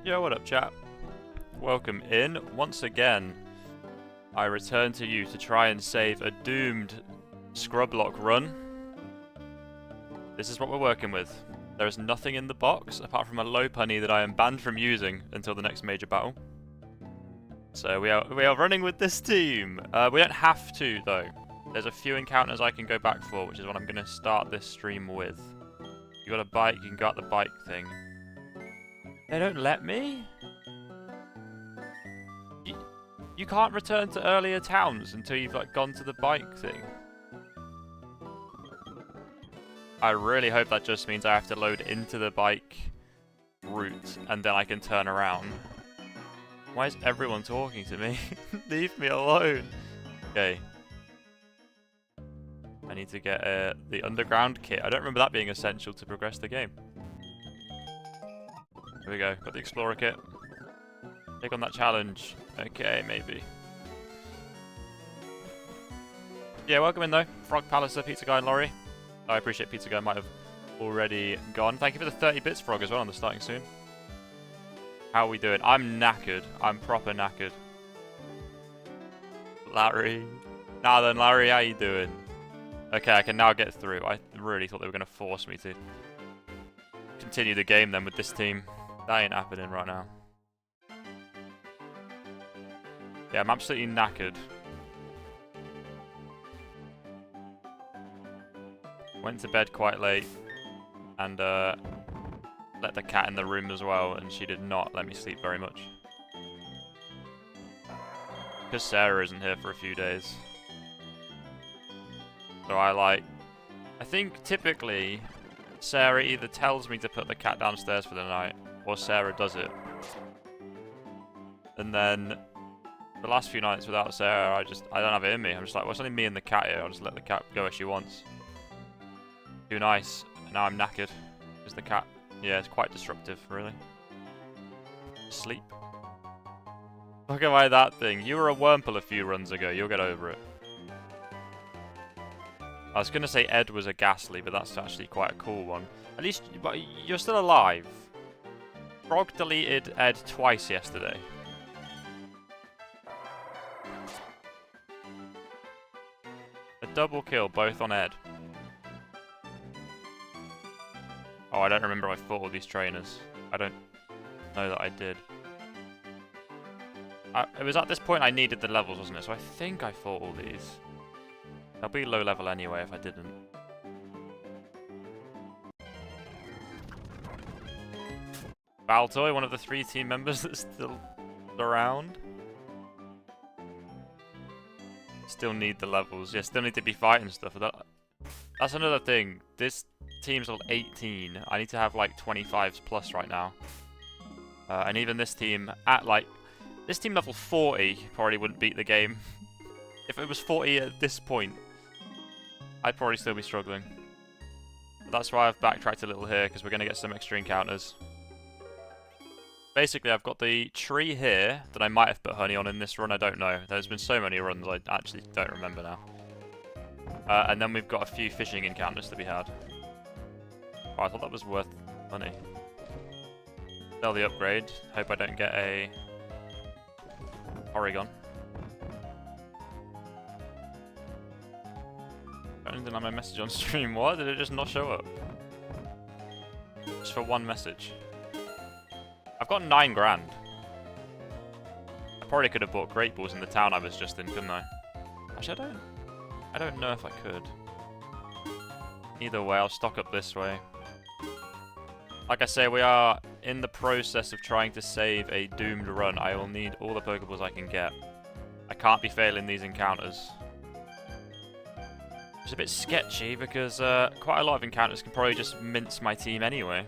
Yo, what up, chat? Welcome in. Once again, I return to you to try and save a doomed Scrublock run. This is what we're working with. There is nothing in the box apart from a low punny that I am banned from using until the next major battle. So we are running with this team. We don't have to though. There's a few encounters I can go back for, which is what I'm going to start this stream with. You got a bike, you can go out the bike thing. They don't let me? You can't return to earlier towns until you've like gone to the bike thing. I really hope that just means I have to load into the bike route and then I can turn around. Why is everyone talking to me? Leave me alone. Okay. I need to get the underground kit. I don't remember that being essential to progress the game. Here we go. Got the Explorer kit. Take on that challenge. Okay, maybe. Yeah, welcome in though. Frog Palacer, Pizza Guy, and Laurie. I appreciate Pizza Guy might have already gone. Thank you for the 30 bits, Frog, as well on the starting soon. How are we doing? I'm knackered. I'm proper knackered. Larry. Now then, Larry, how you doing? Okay, I can now get through. I really thought they were going to force me to continue the game then with this team. That ain't happening right now. Yeah, I'm absolutely knackered. Went to bed quite late and let the cat in the room as well, and she did not let me sleep very much. Because Sarah isn't here for a few days. So I think typically Sarah either tells me to put the cat downstairs for the night, or Sarah does it. And then the last few nights without Sarah, I don't have it in me. I'm just like, well, it's only me and the cat here. I'll just let the cat go as she wants. Too nice. Now I'm knackered. Because the cat, yeah, it's quite disruptive, really. Sleep. Look at that thing. You were a Wurmple a few runs ago. You'll get over it. I was going to say Ed was a Ghastly, but that's actually quite a cool one. At least you're still alive. Frog deleted Ed twice yesterday. A double kill, both on Ed. Oh, I don't remember if I fought all these trainers. I don't know that I did. It was at this point I needed the levels, wasn't it? So I think I fought all these. They'll be low level anyway if I didn't. Baltoy, one of the 3 team members that's still around. Still need the levels. Yeah, still need to be fighting stuff. That's another thing. This team's level 18. I need to have like 25s plus right now. And even this team at this team level 40 probably wouldn't beat the game. If it was 40 at this point, I'd probably still be struggling. But that's why I've backtracked a little here, because we're going to get some extra encounters. Basically, I've got the tree here that I might have put honey on in this run. I don't know. There's been so many runs, I actually don't remember now. And then we've got a few fishing encounters to be had. Oh, I thought that was worth money. Sell the upgrade. Hope I don't get a Oregon. I didn't have my message on stream. What? Did it just not show up? Just for one message. I've got 9 grand. I probably could have bought Great Balls in the town I was just in, couldn't I? Actually, I don't know if I could. Either way, I'll stock up this way. Like I say, we are in the process of trying to save a doomed run. I will need all the Pokeballs I can get. I can't be failing these encounters. It's a bit sketchy because quite a lot of encounters can probably just mince my team anyway.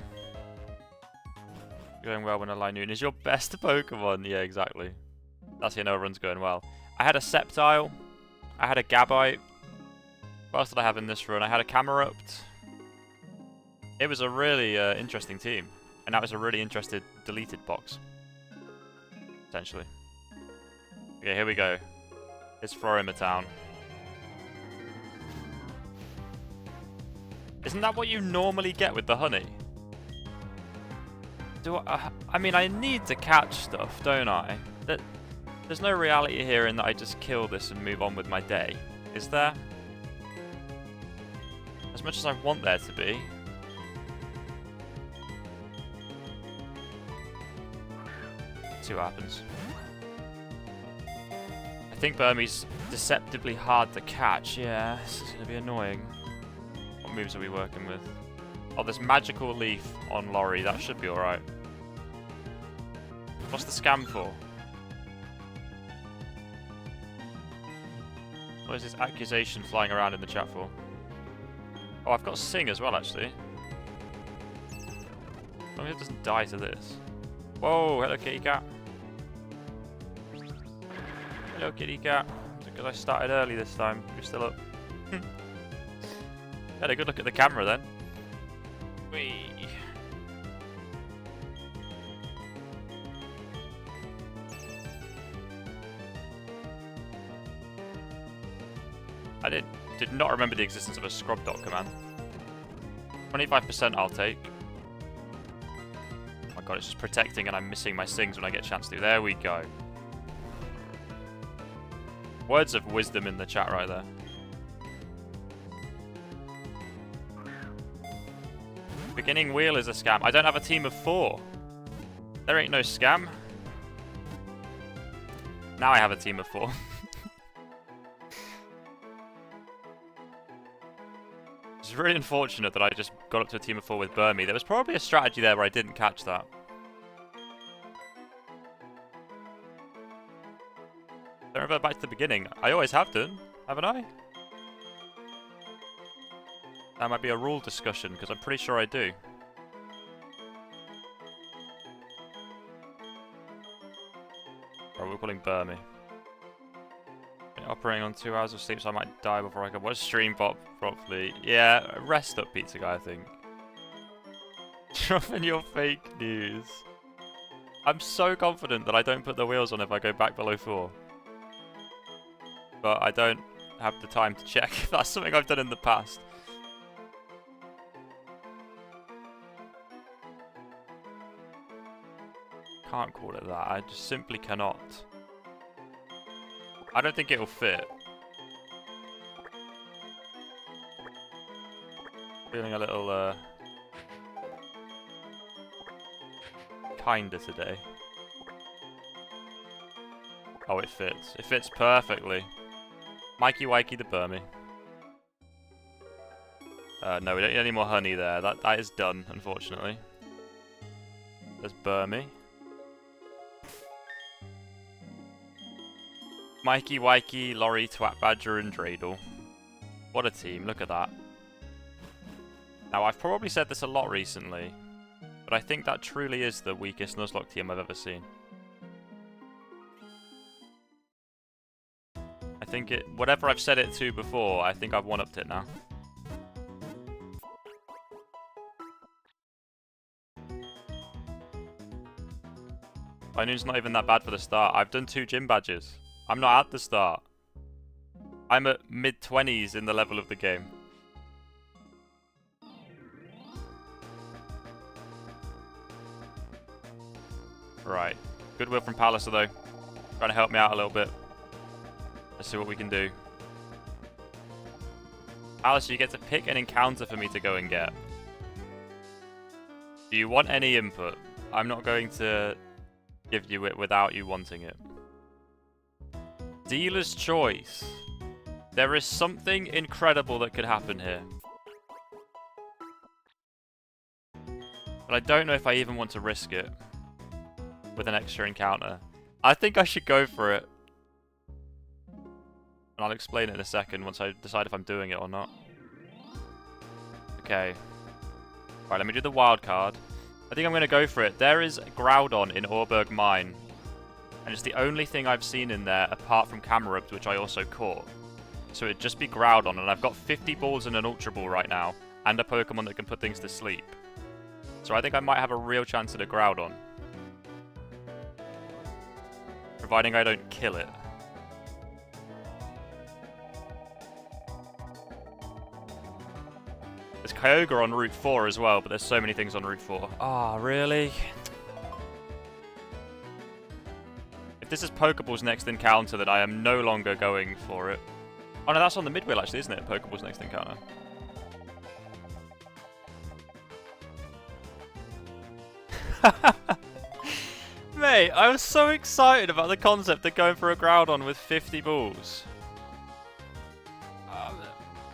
Going well when a Linoon is your best Pokemon. Yeah, exactly. That's how you know a run's going well. I had a Sceptile. I had a Gabite. What else did I have in this run? I had a Camerupt. It was a really interesting team. And that was a really interesting deleted box. Essentially. Okay, here we go. It's Florima Town. Isn't that what you normally get with the honey? I mean, I need to catch stuff, don't I? There's no reality here in that I just kill this and move on with my day, is there? As much as I want there to be. See what happens. I think Burmese deceptively hard to catch. Yeah, this is going to be annoying. What moves are we working with? Oh, there's magical leaf on Lorry. That should be alright. What's the scam for? What is this accusation flying around in the chat for? Oh, I've got Sing as well, actually. As long as it doesn't die to this. Whoa, hello kitty cat. Hello kitty cat. Because I started early this time. You're still up. Had a good look at the camera then. Whee. I did not remember the existence of a scrub dot command. 25% I'll take. Oh my god, it's just protecting and I'm missing my Sings when I get a chance to. There we go. Words of wisdom in the chat right there. Beginning wheel is a scam. I don't have a team of 4. There ain't no scam. Now I have a team of 4. It's really unfortunate that I just got up to a team of 4 with Burmy. There was probably a strategy there where I didn't catch that. Don't revert back to the beginning. I always have done, haven't I? That might be a rule discussion, because I'm pretty sure I do. Right, we're calling Burmy. Operating on 2 hours of sleep, so I might die before I can watch stream pop properly. Yeah, rest up, pizza guy, I think. Dropping your fake news. I'm so confident that I don't put the wheels on if I go back below 4. But I don't have the time to check if that's something I've done in the past. Can't call it that. I just simply cannot. I don't think it'll fit. Feeling a little kinder today. Oh, it fits. It fits perfectly. Mikey Wikey the Burmy. No, we don't need any more honey there. That is done, unfortunately. There's Burmy. Mikey, Wikey, Lorry, Twat Badger, and Dreidel. What a team, look at that. Now, I've probably said this a lot recently, but I think that truly is the weakest Nuzlocke team I've ever seen. I think it, whatever I've said it to before, I think I've one-upped it now. Noon's not even that bad for the start. I've done 2 gym badges. I'm not at the start. I'm at mid-20s in the level of the game. Right. Goodwill from Palliser, though. Trying to help me out a little bit. Let's see what we can do. Palliser, you get to pick an encounter for me to go and get. Do you want any input? I'm not going to give you it without you wanting it. Dealer's choice. There is something incredible that could happen here. But I don't know if I even want to risk it with an extra encounter. I think I should go for it. And I'll explain it in a second once I decide if I'm doing it or not. Okay. Right, let me do the wild card. I think I'm going to go for it. There is Groudon in Orberg Mine. And it's the only thing I've seen in there apart from Camerubs, which I also caught. So it'd just be Groudon, and I've got 50 balls and an Ultra Ball right now, and a Pokemon that can put things to sleep. So I think I might have a real chance at a Groudon. Providing I don't kill it. There's Kyogre on Route 4 as well, but there's so many things on Route 4. Ah, really? If this is Pokeball's next encounter, then I am no longer going for it. Oh no, that's on the mid-wheel actually, isn't it? Pokeball's next encounter. Mate, I was so excited about the concept of going for a Groudon with 50 balls.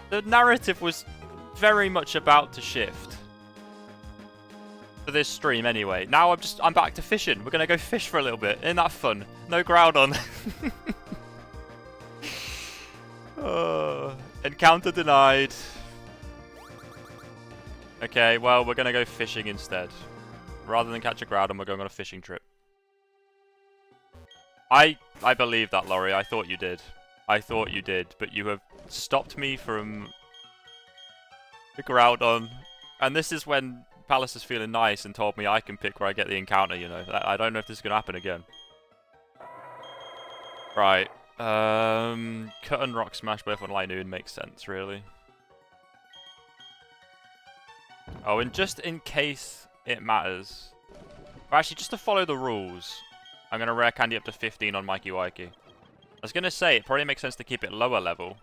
The narrative was very much about to shift. For this stream anyway. Now I'm back to fishing. We're gonna go fish for a little bit. Isn't that fun? No Groudon. Encounter denied. Okay, well, we're gonna go fishing instead. Rather than catch a Groudon, we're going on a fishing trip. I believe that, Laurie. I thought you did. I thought you did, but you have stopped me from the Groudon. And this is when Palace is feeling nice and told me I can pick where I get the encounter, you know. I don't know if this is going to happen again. Right. Cut and Rock Smash both on Linoon makes sense, really. Oh, and just in case it matters... Well, actually, just to follow the rules, I'm going to rare candy up to 15 on Mikey Wikey. I was going to say, it probably makes sense to keep it lower level.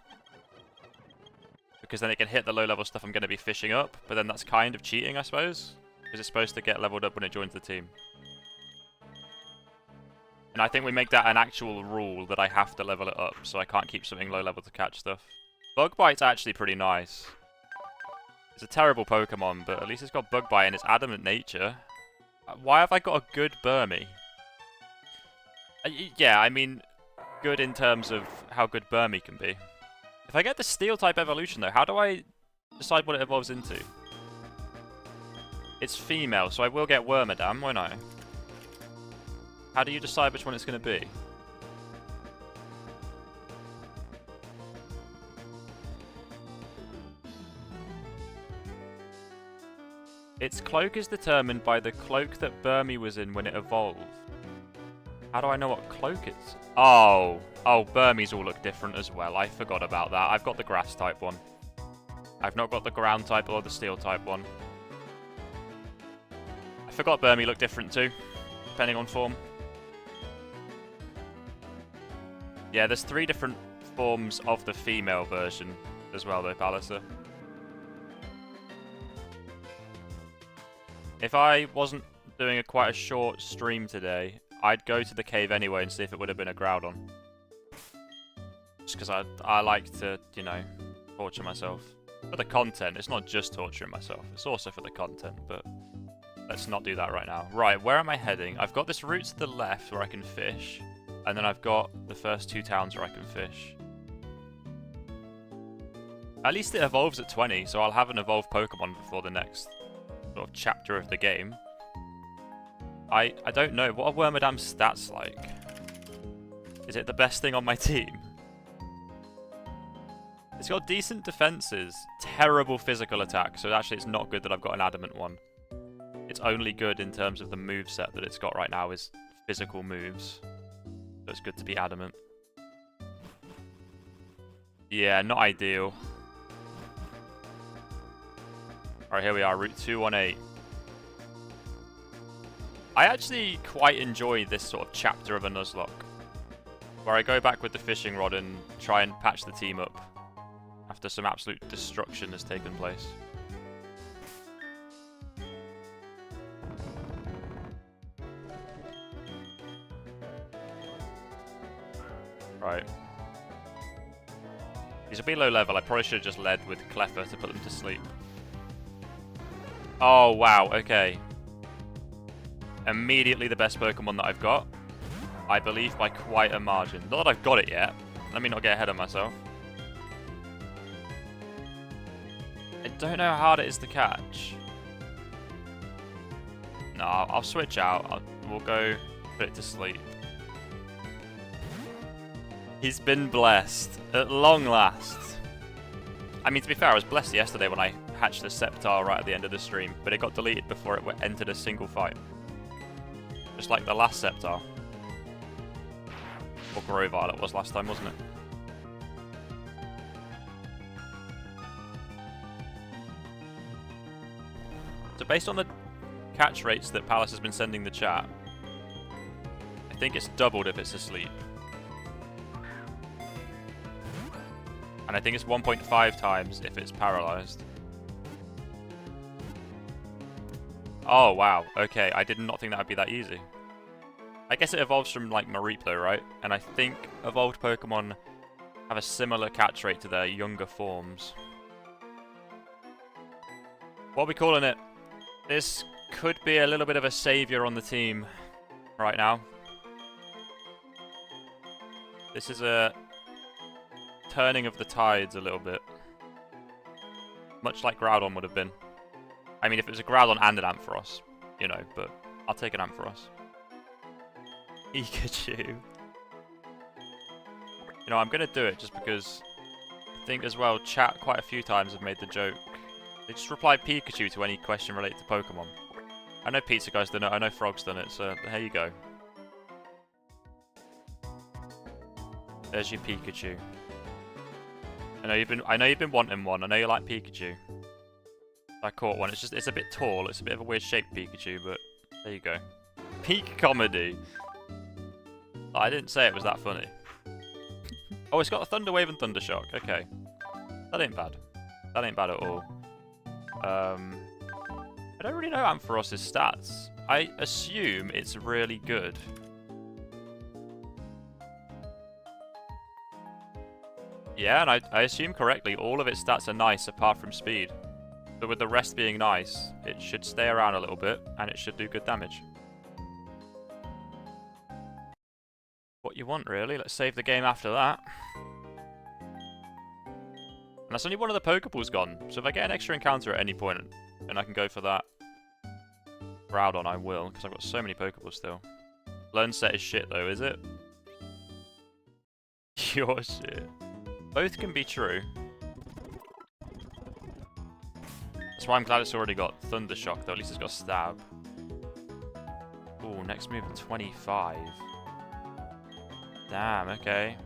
Because then it can hit the low level stuff I'm going to be fishing up. But then that's kind of cheating, I suppose. Because it's supposed to get leveled up when it joins the team. And I think we make that an actual rule that I have to level it up. So I can't keep something low level to catch stuff. Bug Bite's actually pretty nice. It's a terrible Pokemon, but at least it's got Bug Bite and it's adamant nature. Why have I got a good Burmy? Yeah, I mean, good in terms of how good Burmy can be. If I get the Steel-type evolution, though, how do I decide what it evolves into? It's female, so I will get Wormadam, won't I? How do you decide which one it's going to be? Its cloak is determined by the cloak that Burmy was in when it evolved. How do I know what cloak it's... Oh, Burmese all look different as well. I forgot about that. I've got the grass type one. I've not got the ground type or the steel type one. I forgot Burmy look different too, depending on form. Yeah, there's 3 different forms of the female version as well though, Palliser. If I wasn't doing quite a short stream today, I'd go to the cave anyway and see if it would have been a Groudon. Just because I like to, you know, torture myself. For the content, it's not just torturing myself, it's also for the content, but let's not do that right now. Right, where am I heading? I've got this route to the left where I can fish, and then I've got the first 2 towns where I can fish. At least it evolves at 20, so I'll have an evolved Pokemon before the next sort of chapter of the game. I don't know. What are Wormadam's stats like? Is it the best thing on my team? It's got decent defenses, terrible physical attack, so actually it's not good that I've got an adamant one. It's only good in terms of the moveset that it's got right now is physical moves. So it's good to be adamant. Yeah, not ideal. Alright, here we are, Route 218. I actually quite enjoy this sort of chapter of a Nuzlocke, where I go back with the fishing rod and try and patch the team up after some absolute destruction has taken place. Right. These will be low level. I probably should have just led with Cleffa to put them to sleep. Oh, wow. Okay. Immediately the best Pokemon that I've got. I believe by quite a margin. Not that I've got it yet. Let me not get ahead of myself. I don't know how hard it is to catch. No, I'll switch out. We'll go put it to sleep. He's been blessed. At long last. I mean, to be fair, I was blessed yesterday when I hatched the Sceptile right at the end of the stream, but it got deleted before it entered a single fight. Just like the last Sceptile. Or Grovyle it was last time, wasn't it? So based on the catch rates that Palace has been sending the chat, I think it's doubled if it's asleep. And I think it's 1.5 times if it's paralyzed. Oh, wow. Okay, I did not think that would be that easy. I guess it evolves from, like, Mariplo, right? And I think evolved Pokemon have a similar catch rate to their younger forms. What are we calling it? This could be a little bit of a savior on the team right now. This is a turning of the tides a little bit. Much like Groudon would have been. I mean, if it was a Groudon and an Ampharos, you know, but I'll take an Ampharos. Pikachu. You know, I'm going to do it just because I think as well, chat quite a few times have made the joke. They just reply Pikachu to any question related to Pokemon. I know Pizza Guy's done it, I know Frog's done it, so here you go. There's your Pikachu. I know you've been wanting one. I know you like Pikachu. I caught one. It's a bit tall. It's a bit of a weird shaped Pikachu, but there you go. Peak comedy. I didn't say it was that funny. Oh, it's got a Thunder Wave and Thunder Shock. Okay, that ain't bad. That ain't bad at all. I don't really know Ampharos' stats. I assume it's really good. Yeah, and I assume correctly, all of its stats are nice apart from speed. But with the rest being nice, it should stay around a little bit, and it should do good damage. What you want, really. Let's save the game after that. And that's only one of the Pokeballs gone, so if I get an extra encounter at any point, and I can go for that Groudon, I will, because I've got so many Pokeballs still. Learn set is shit, though, is it? Your shit. Both can be true. That's why I'm glad it's already got Thunder Shock, though. At least it's got Stab. Ooh, next move 25. Damn, okay.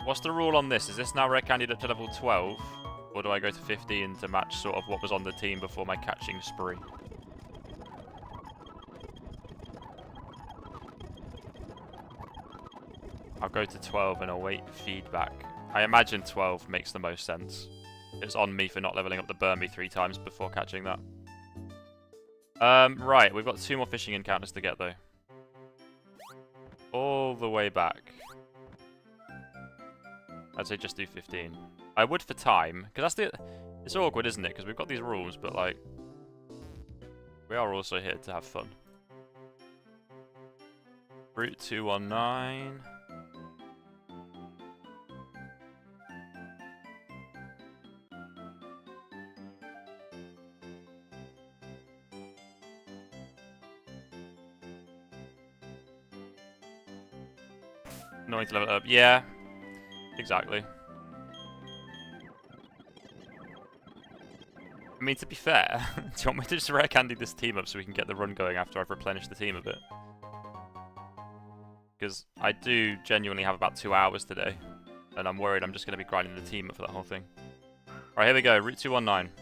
What's the rule on this? Is this now rare candied up to level 12? Or do I go to 15 to match sort of what was on the team before my catching spree? I'll go to 12 and await feedback. I imagine 12 makes the most sense. It's on me for not leveling up the Burmy 3 times before catching that. Right, we've got 2 more fishing encounters to get though. All the way back. I'd say just do 15. I would for time, because that's the... It's awkward, isn't it? Because we've got these rules, but like... We are also here to have fun. Route 219... Annoying to level it up. Yeah, exactly. I mean, to be fair, do you want me to just rare candy this team up so we can get the run going after I've replenished the team a bit? Because I do genuinely have about 2 hours today, and I'm worried I'm just going to be grinding the team up for that whole thing. Alright, here we go. Route 219.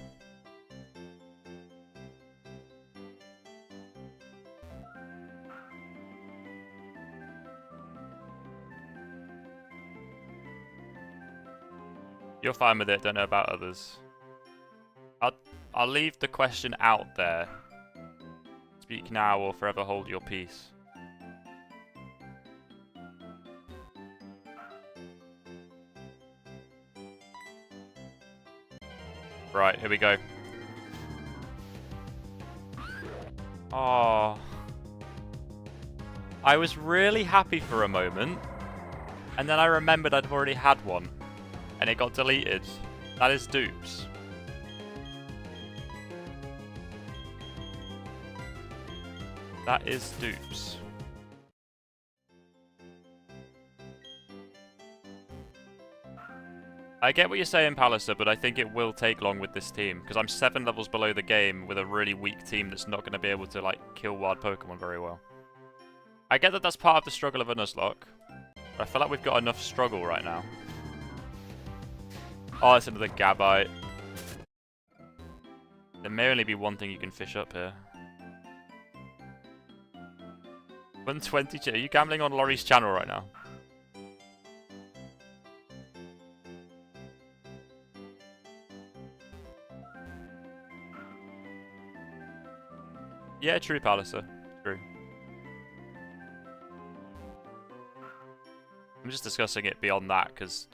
You're fine with it, don't know about others. I'll leave the question out there. Speak now or forever hold your peace. Right, here we go. Oh, I was really happy for a moment, and then I remembered I'd already had one. And it got deleted. That is dupes. That is dupes. I get what you're saying, Palliser, but I think it will take long with this team. Because I'm 7 levels below the game with a really weak team that's not going to be able to, like, kill wild Pokemon very well. I get that that's part of the struggle of a Nuzlocke. But I feel like we've got enough struggle right now. Oh, it's another Gabite. There may only be one thing you can fish up here. 122. Are you gambling on Laurie's channel right now? Yeah, true, Palliser. True. I'm just discussing it beyond that, because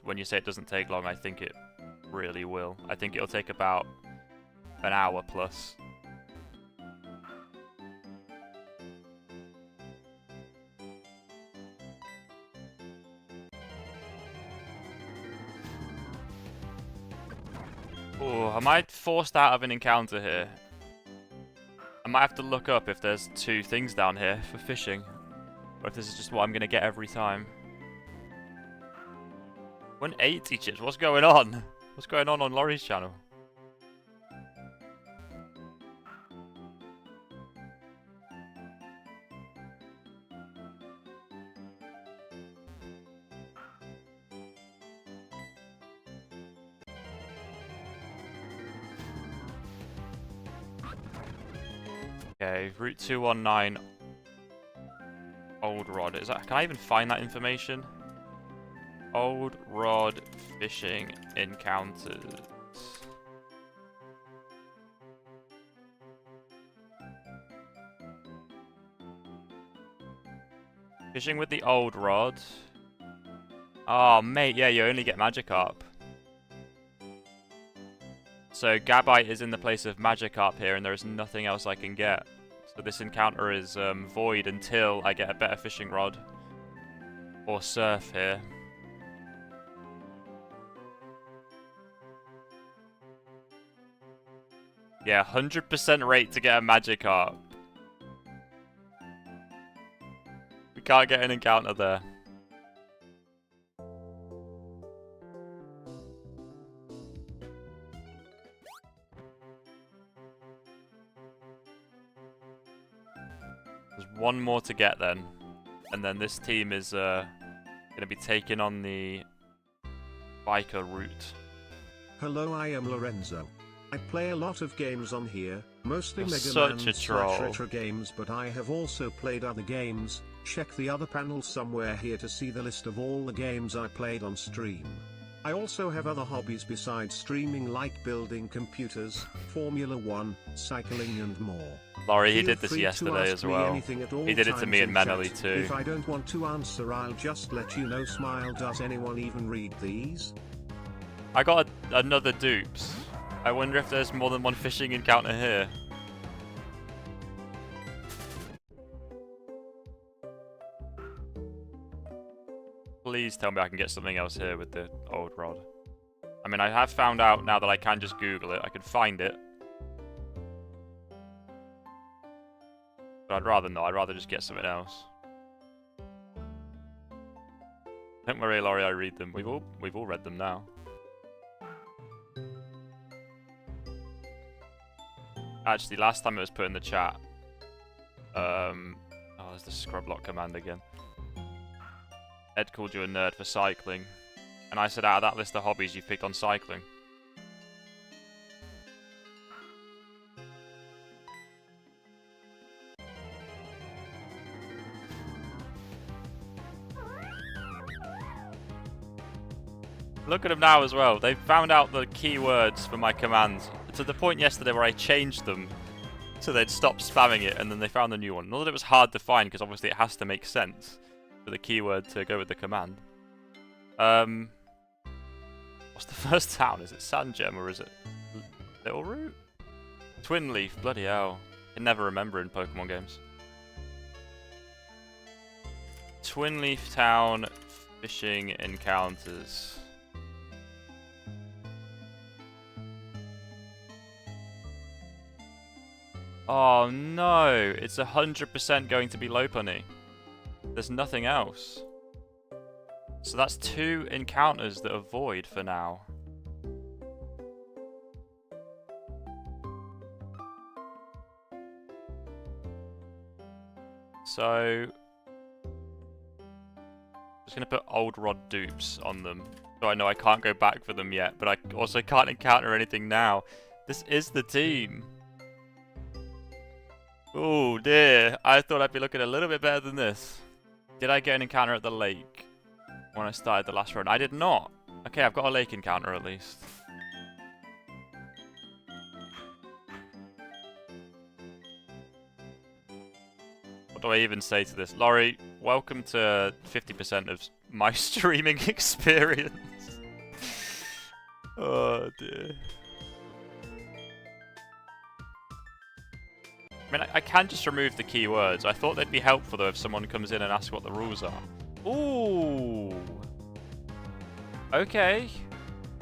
when you say it doesn't take long, I think it really will. I think it'll take about an hour plus. Oh, am I forced out of an encounter here? I might have to look up if there's 2 things down here for fishing. Or if this is just what I'm going to get every time. 180 chips, what's going on? What's going on Laurie's channel? Okay, Route 219 Old Rod. Is that? Can I even find that information? Old Rod fishing encounters. Fishing with the old rod. Oh, mate, yeah, you only get Magikarp. So Gabite is in the place of Magikarp here, and there is nothing else I can get. So this encounter is void until I get a better fishing rod or surf here. Yeah, 100% rate to get a Magikarp. We can't get an encounter there. There's one more to get then. And then this team is going to be taking on the biker route. Hello, I am Lorenzo. I play a lot of games on here, mostly You're Mega such Man a troll. / retro games, but I have also played other games. Check the other panel somewhere here to see the list of all the games I played on stream. I also have other hobbies besides streaming, like building computers, Formula 1, cycling and more. Laurie, he Feel did this free to yesterday ask as me well. anything at all He did it to me times and in Manly chat. too. If I don't want to answer, I'll just let you know. Smile. Does anyone even read these? I got another dupes. I wonder if there's more than one fishing encounter here. Please tell me I can get something else here with the old rod. I mean, I have found out now that I can just Google it. I can find it. But I'd rather not. I'd rather just get something else. Don't worry, Laurie, I read them. We've all read them now. Actually, last time it was put in the chat. Oh, there's the Scrublock command again. Ed called you a nerd for cycling. And I said, out of that list of hobbies, you've picked on cycling. Look at them now as well. They found out the keywords for my commands. To the point yesterday where I changed them so they'd stop spamming it, and then they found the new one. Not that it was hard to find, because obviously it has to make sense for the keyword to go with the command. What's the first town? Is it Sandgem or is it Little Root? Twin Leaf, bloody hell. I can never remember in Pokemon games. Twin Leaf Town fishing encounters. Oh no, it's 100% going to be Lopunny. There's nothing else. So that's 2 encounters that are void for now. So I'm just going to put old rod dupes on them. So I know I can't go back for them yet, but I also can't encounter anything now. This is the team. Oh dear, I thought I'd be looking a little bit better than this. Did I get an encounter at the lake when I started the last run? I did not. Okay, I've got a lake encounter at least. What do I even say to this? Laurie, welcome to 50% of my streaming experience. Oh dear. I mean, I can just remove the keywords. I thought they'd be helpful though if someone comes in and asks what the rules are. Ooh. Okay.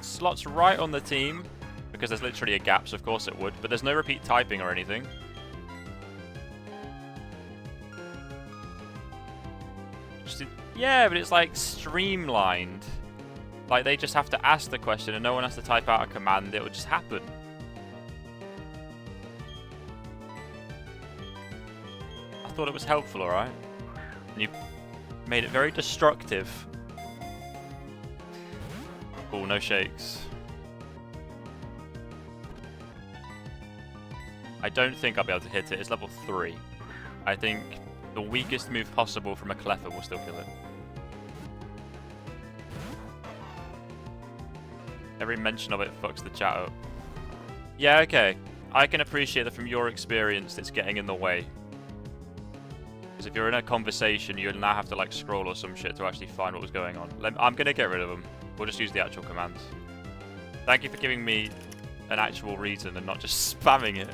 Slots right on the team. Because there's literally a gap, so of course it would. But there's no repeat typing or anything. Yeah, but it's like streamlined. Like they just have to ask the question and no one has to type out a command. It would just happen. I thought it was helpful, alright? And you made it very destructive. Oh, no shakes. I don't think I'll be able to hit it. It's level 3. I think the weakest move possible from a Cleffer will still kill it. Every mention of it fucks the chat up. Yeah, okay. I can appreciate that from your experience it's getting in the way. Because if you're in a conversation, you'll now have to like scroll or some shit to actually find what was going on. I'm going to get rid of them. We'll just use the actual commands. Thank you for giving me an actual reason and not just spamming it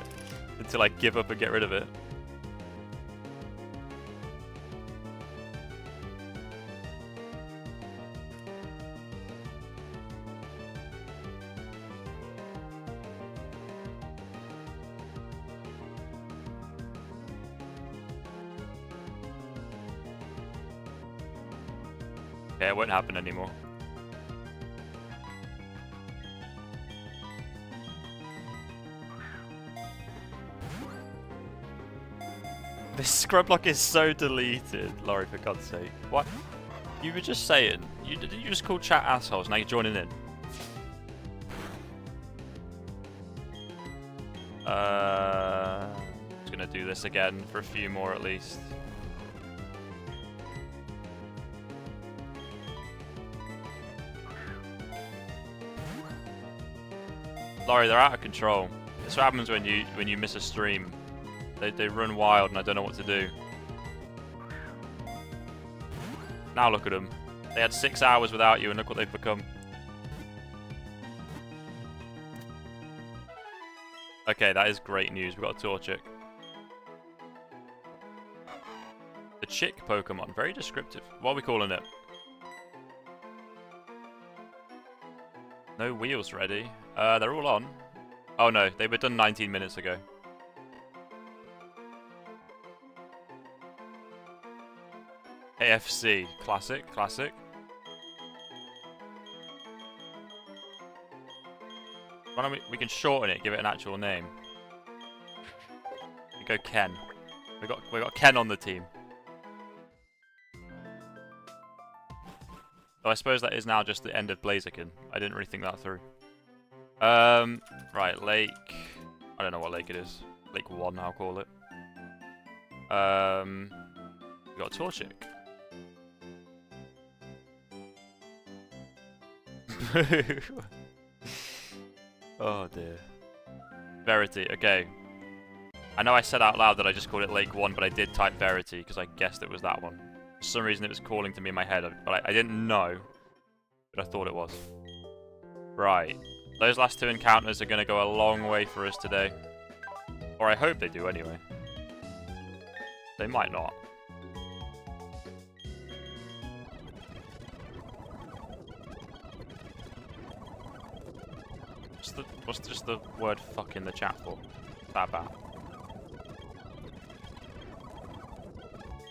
until I give up and get rid of it. Okay, it won't happen anymore. This scrub block is so deleted, Laurie, for God's sake. What? You were just saying. Didn't you just call chat assholes? Now you're joining in. Just gonna do this again for a few more at least. Laurie, they're out of control. That's what happens when you miss a stream. They run wild and I don't know what to do. Now look at them. They had 6 hours without you and look what they've become. Okay, that is great news. We've got a Torchic. The chick Pokemon. Very descriptive. What are we calling it? No wheels ready. They're all on. Oh no, they were done 19 minutes ago. AFC. Classic, classic. Why don't we can shorten it, give it an actual name. We go Ken. We got Ken on the team. So I suppose that is now just the end of Blaziken. I didn't really think that through. Right, Lake. I don't know what lake it is. Lake 1, I'll call it. We got a Torchic. Oh dear. Verity, okay. I know I said out loud that I just called it Lake 1, but I did type Verity because I guessed it was that one. For some reason it was calling to me in my head, but I didn't know. But I thought it was. Right. Those last 2 encounters are going to go a long way for us today. Or I hope they do anyway. They might not. What's just the word fuck in the chat for? That bad.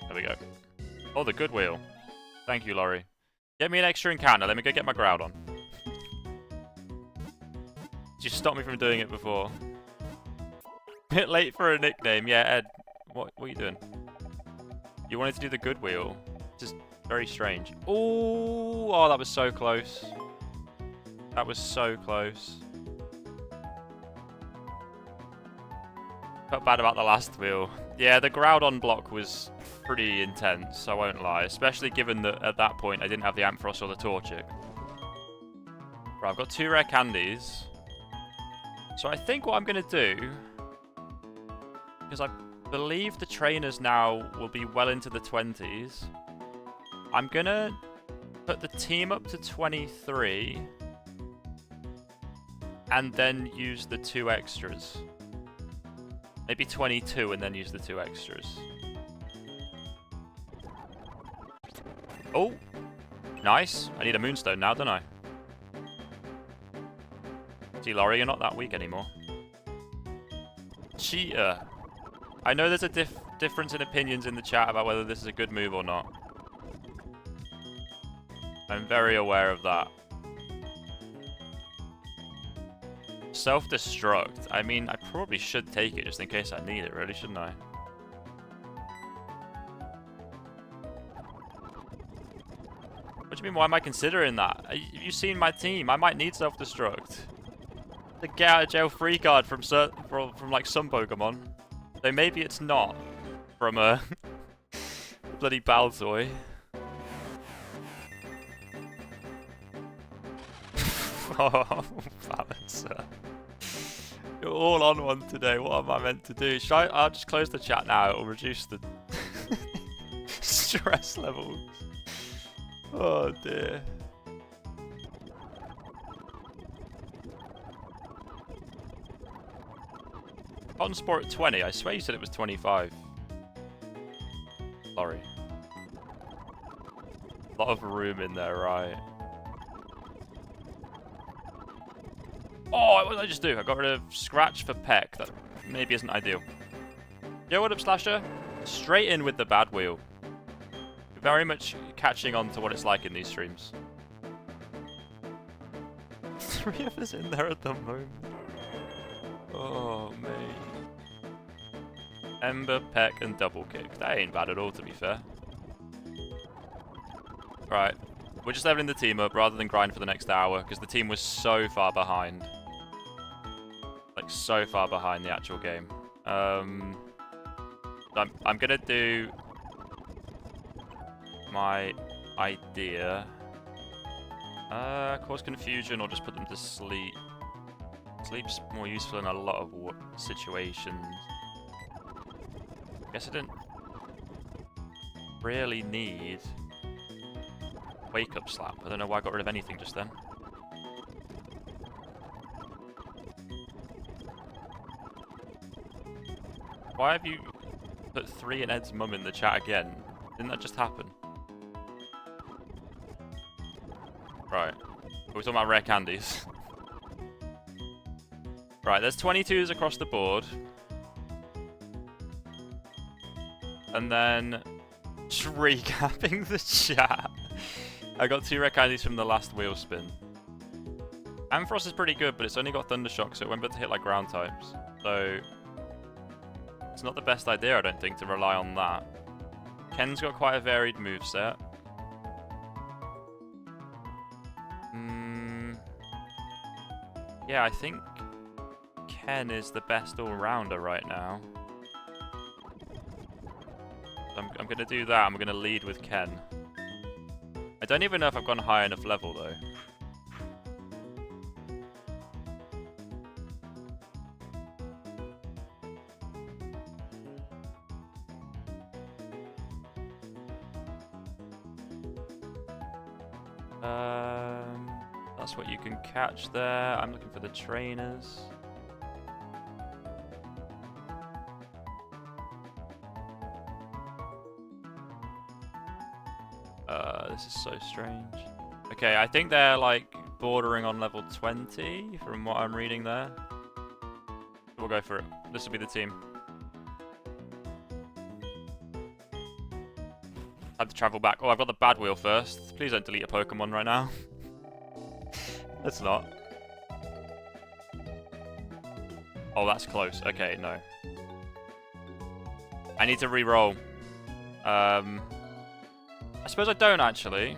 There we go. Oh, the good wheel. Thank you, Laurie. Get me an extra encounter. Let me go get my Groudon. Did you stop me from doing it before? Bit late for a nickname. Yeah, Ed. What are you doing? You wanted to do the good wheel. Just very strange. Ooh, oh, that was so close. That was so close. Felt bad about the last wheel. Yeah, the Groudon block was pretty intense, I won't lie. Especially given that at that point I didn't have the Ampharos or the Torchic. Right, I've got 2 rare candies. So I think what I'm going to do... because I believe the trainers now will be well into the 20s. I'm going to put the team up to 23. And then use the 2 extras. Maybe 22 and then use the 2 extras. Oh! Nice. I need a Moonstone now, don't I? See, Laurie, you're not that weak anymore. Cheater. I know there's a difference in opinions in the chat about whether this is a good move or not. I'm very aware of that. Self-destruct. I mean, I probably should take it just in case I need it, really, shouldn't I? What do you mean, why am I considering that? Have you seen my team? I might need self-destruct. The get out of jail free card from like some Pokemon. So maybe it's not from a bloody Baltoy. Oh, Balancer. You're all on one today. What am I meant to do? I'll just close the chat now. It'll reduce the stress levels. Oh dear. On Sport 20. I swear you said it was 25. Sorry. A lot of room in there, right? Oh, what did I just do? I got rid of Scratch for Peck. That maybe isn't ideal. Yo, what up, Slasher? Straight in with the bad wheel. Very much catching on to what it's like in these streams. 3 of us in there at the moment. Oh, mate. Ember, Peck, and Double Kick. That ain't bad at all, to be fair. Right. We're just leveling the team up rather than grind for the next hour, because the team was so far behind. Like, so far behind the actual game. I'm gonna do my idea. Cause confusion or just put them to sleep. Sleep's more useful in a lot of situations. Guess I didn't really need Wake Up Slap. I don't know why I got rid of anything just then. Why have you put 3 in Ed's mum in the chat again? Didn't that just happen? Right. We're talking about rare candies. Right, there's 22s across the board. And then just recapping the chat. I got 2 rare candies from the last wheel spin. Ampharos is pretty good, but it's only got Thundershock, so it won't be able to hit like ground types. So it's not the best idea, I don't think, to rely on that. Ken's got quite a varied moveset. Yeah, I think Ken is the best all-rounder right now. I'm going to do that. I'm going to lead with Ken. I don't even know if I've gone high enough level, though. That's what you can catch there. I'm looking for the trainers. This is so strange. Okay, I think they're like bordering on level 20 from what I'm reading there. We'll go for it. This will be the team. I have to travel back. Oh, I've got the bad wheel first. Please don't delete a Pokemon right now. Let's not. Oh, that's close. Okay, no. I need to re-roll. I suppose I don't, actually.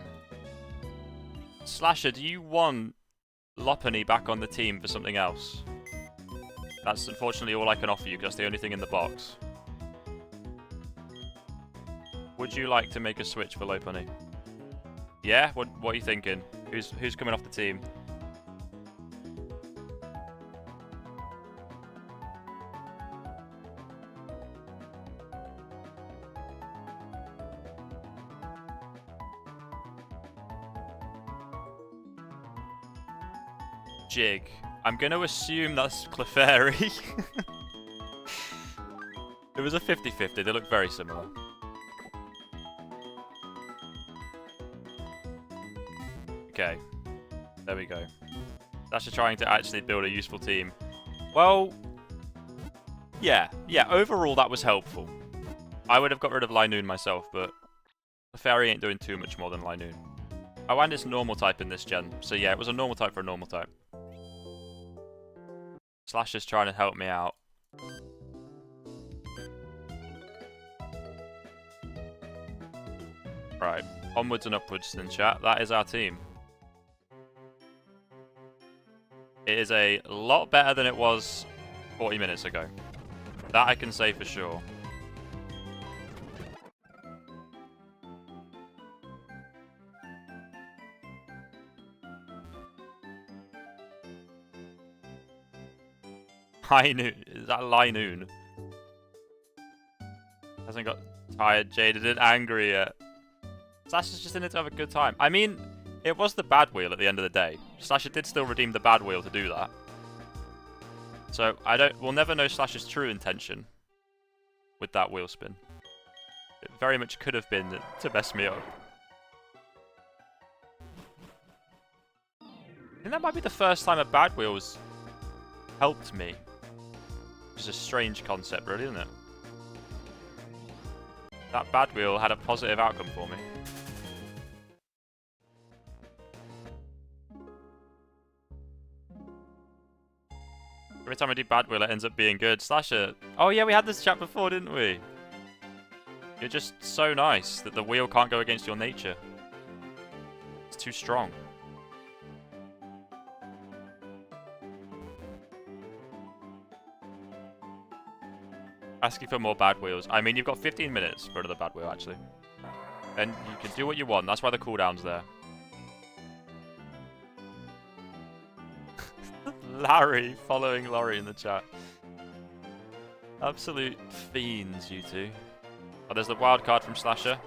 Slasher, do you want Lopunny back on the team for something else? That's unfortunately all I can offer you, because that's the only thing in the box. Would you like to make a switch for Low Punny? Yeah? What are you thinking? Who's coming off the team? Jig. I'm going to assume that's Clefairy. It was a 50-50. They look very similar. Okay. There we go. That's just trying to actually build a useful team. Well, yeah. Yeah, overall that was helpful. I would have got rid of Linoon myself, but Clefairy ain't doing too much more than Linoon. Oh, and it's normal type in this gen. So yeah, it was a normal type for a normal type. Slash is trying to help me out. Right, onwards and upwards then, chat. That is our team. It is a lot better than it was 40 minutes ago. That I can say for sure. High noon. Is that Linoon? Hasn't got tired, jaded, and angry yet. Slash is just in it to have a good time. I mean, it was the bad wheel at the end of the day. Slasher did still redeem the bad wheel to do that. So we'll never know Slash's true intention with that wheel spin. It very much could have been to mess me up. I think that might be the first time a bad wheel's helped me. Which is a strange concept, really, isn't it? That bad wheel had a positive outcome for me. Every time I do bad wheel, it ends up being good. Slasher. Oh yeah, we had this chat before, didn't we? You're just so nice that the wheel can't go against your nature. It's too strong. Asking for more bad wheels. I mean, you've got 15 minutes for another bad wheel, actually. And you can do what you want. That's why the cooldown's there. Larry following Laurie in the chat. Absolute fiends, you two. Oh, there's the wild card from Slasher.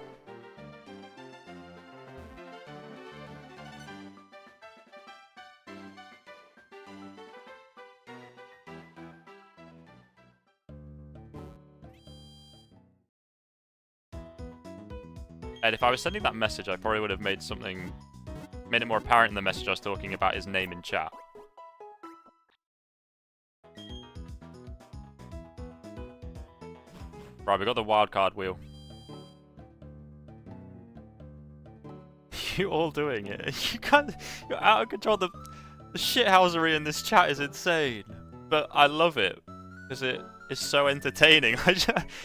And if I was sending that message, I probably would have made it more apparent in the message I was talking about his name in chat. Right, we got the wildcard wheel. You all doing it. You're out of control. The shithousery in this chat is insane. But I love it. Because it is so entertaining.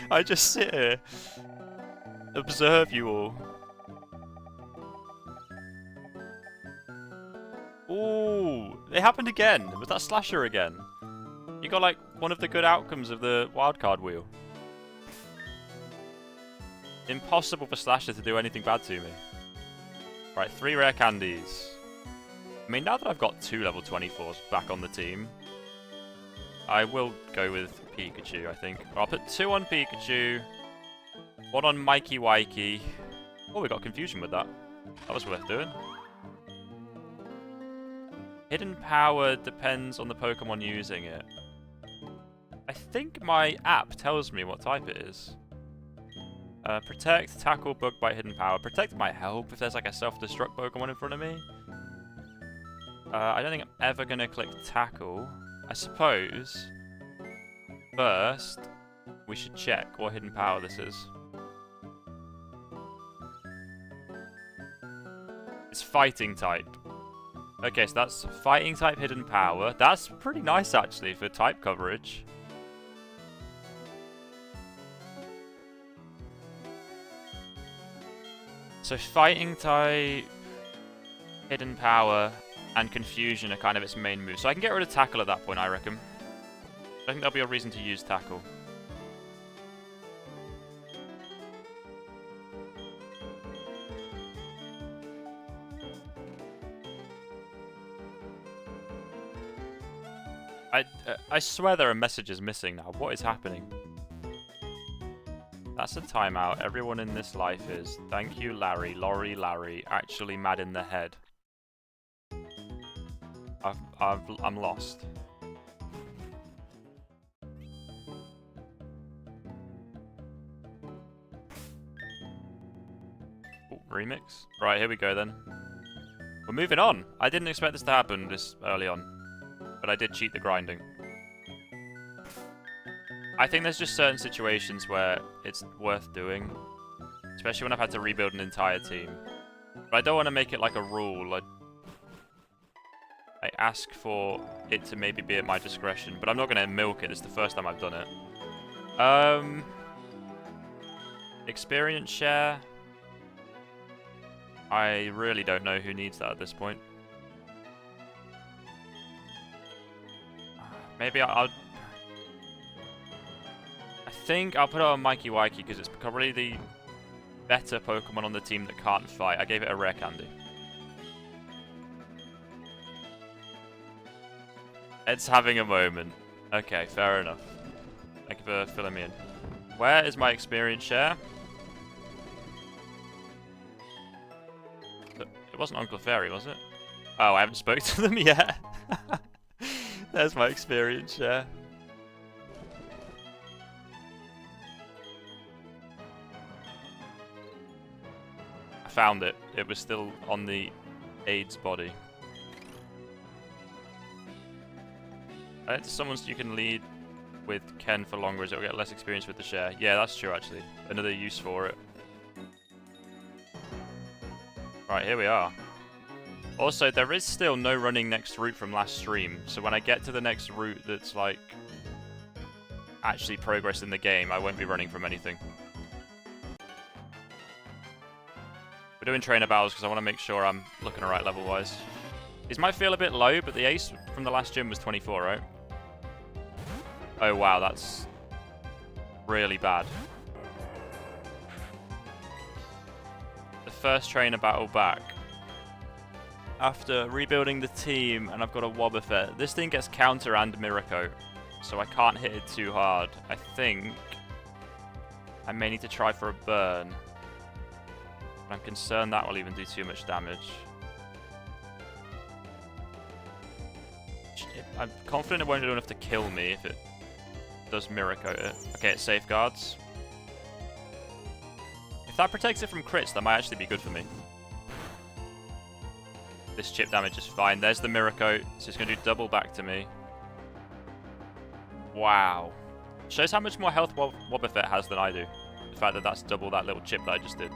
I just sit here. Observe you all. Ooh, it happened again. Was that Slasher again? You got like one of the good outcomes of the wildcard wheel. Impossible for Slasher to do anything bad to me. Right, 3 rare candies. I mean, now that I've got 2 level 24s back on the team, I will go with Pikachu, I think. I'll put 2 on Pikachu, 1 on Mikey Wikey. Oh, we got confusion with that. That was worth doing. Hidden power depends on the Pokemon using it. I think my app tells me what type it is. Protect, tackle, bug bite, hidden power. Protect might help if there's like a self-destruct Pokemon in front of me. I don't think I'm ever going to click tackle. I suppose first we should check what hidden power this is. It's fighting type. Okay, so that's fighting type hidden power. That's pretty nice actually for type coverage. So fighting type, hidden power, and confusion are kind of its main moves. So I can get rid of tackle at that point, I reckon. I think there'll be a reason to use tackle. I swear there are messages missing now. What is happening? That's a timeout. Everyone in this life is. Thank you, Larry. Larry. Actually mad in the head. I'm lost. Ooh, remix. Right, here we go then. We're moving on. I didn't expect this to happen this early on, but I did cheat the grinding. I think there's just certain situations where it's worth doing, especially when I've had to rebuild an entire team. But I don't want to make it like a rule. I ask for it to maybe be at my discretion, but I'm not going to milk it. It's the first time I've done it. Experience share. I really don't know who needs that at this point. Maybe I think I'll put it on Mikey Wikey because it's probably the better Pokemon on the team that can't fight. I gave it a rare candy. It's having a moment. Okay, fair enough. Thank you for filling me in. Where is my experience share? It wasn't Uncle Fairy, was it? Oh, I haven't spoken to them yet. There's my experience share. I found it. It was still on the aide's body. Someone's you can lead with Ken for longer as it'll get less experience with the share. Yeah, that's true actually. Another use for it. Right, here we are. Also, there is still no running next route from last stream, so when I get to the next route that's like actually progress in the game, I won't be running from anything. We're doing trainer battles because I want to make sure I'm looking alright level-wise. These might feel a bit low, but the ace from the last gym was 24, right? Oh wow, that's really bad. The first trainer battle back. After rebuilding the team, and I've got a Wobbuffet. This thing gets counter and Miracle, so I can't hit it too hard. I think I may need to try for a burn. But I'm concerned that will even do too much damage. I'm confident it won't do enough to kill me if it does Miracle it. Okay, it safeguards. If that protects it from crits, that might actually be good for me. This chip damage is fine. There's the Miracle, so it's going to do double back to me. Wow. Shows how much more health Wobbuffet has than I do. The fact that that's double that little chip that I just did.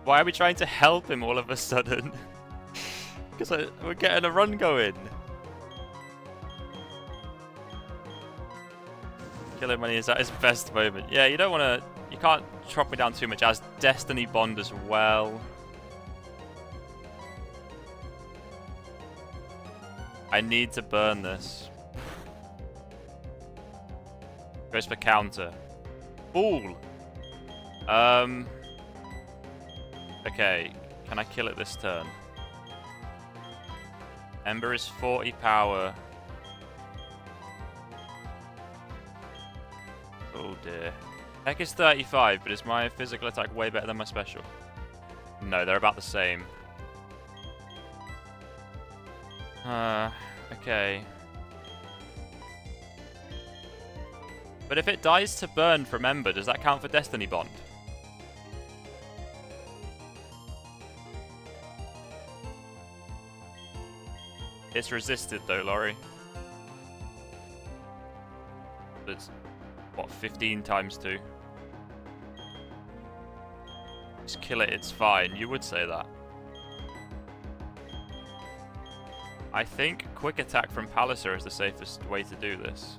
Why are we trying to help him all of a sudden? Because we're getting a run going. Kill him when he's at his best moment. Yeah, you don't want to... You can't chop me down too much. As Destiny Bond as well. I need to burn this. Goes for counter. Fool! Okay, can I kill it this turn? Ember is 40 power. Oh dear. Heck is 35, but is my physical attack way better than my special? No, they're about the same. Okay. But if it dies to burn from Ember, does that count for Destiny Bond? It's resisted though, Laurie. It's, what, 15 times 2? Just kill it, it's fine. You would say that. I think quick attack from Palliser is the safest way to do this.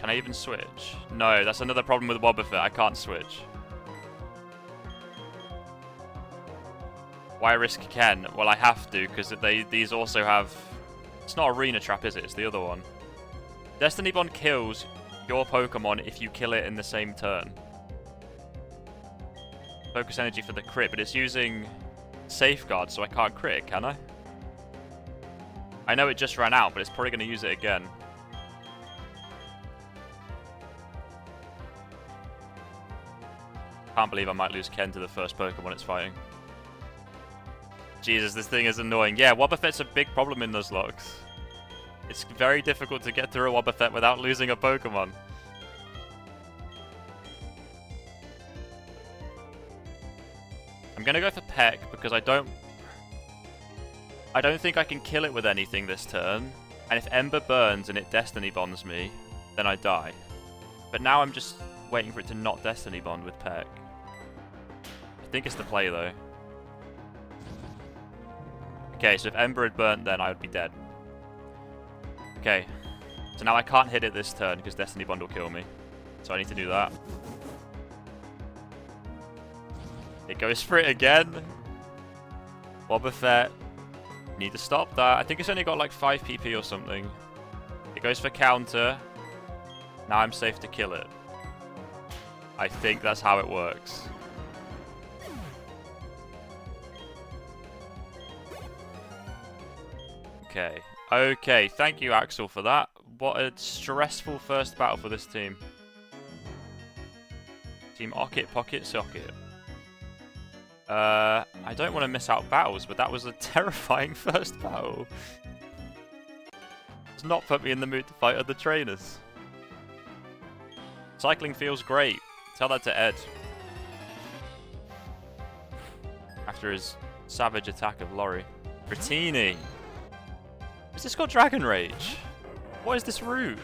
Can I even switch? No, that's another problem with Wobbuffet. I can't switch. Why risk Ken? Well, I have to, because these also have... It's not Arena Trap, is it? It's the other one. Destiny Bond kills your Pokemon if you kill it in the same turn. Focus energy for the crit, but it's using Safeguard, so I can't crit, can I? I know it just ran out, but it's probably going to use it again. Can't believe I might lose Ken to the first Pokemon it's fighting. Jesus, this thing is annoying. Yeah, Wobbuffet's a big problem in Nuzlocke. It's very difficult to get through a Wobbuffet without losing a Pokemon. I'm gonna go for Peck because I don't think I can kill it with anything this turn. And if Ember burns and it Destiny Bonds me, then I die. But now I'm just waiting for it to not Destiny Bond with Peck. I think it's the play though. Okay, so if Ember had burnt, then I would be dead. Okay, so now I can't hit it this turn because Destiny Bond will kill me. So I need to do that. It goes for it again. Wobbuffet. Need to stop that. I think it's only got like 5 PP or something. It goes for counter. Now I'm safe to kill it. I think that's how it works. Okay. Okay, thank you, Axel, for that. What a stressful first battle for this team. Team Ocket, Pocket, Socket. I don't want to miss out battles, but that was a terrifying first battle. It's not put me in the mood to fight other trainers. Cycling feels great. Tell that to Ed. After his savage attack of Lorry. Dratini. Has this got Dragon Rage? What is this route?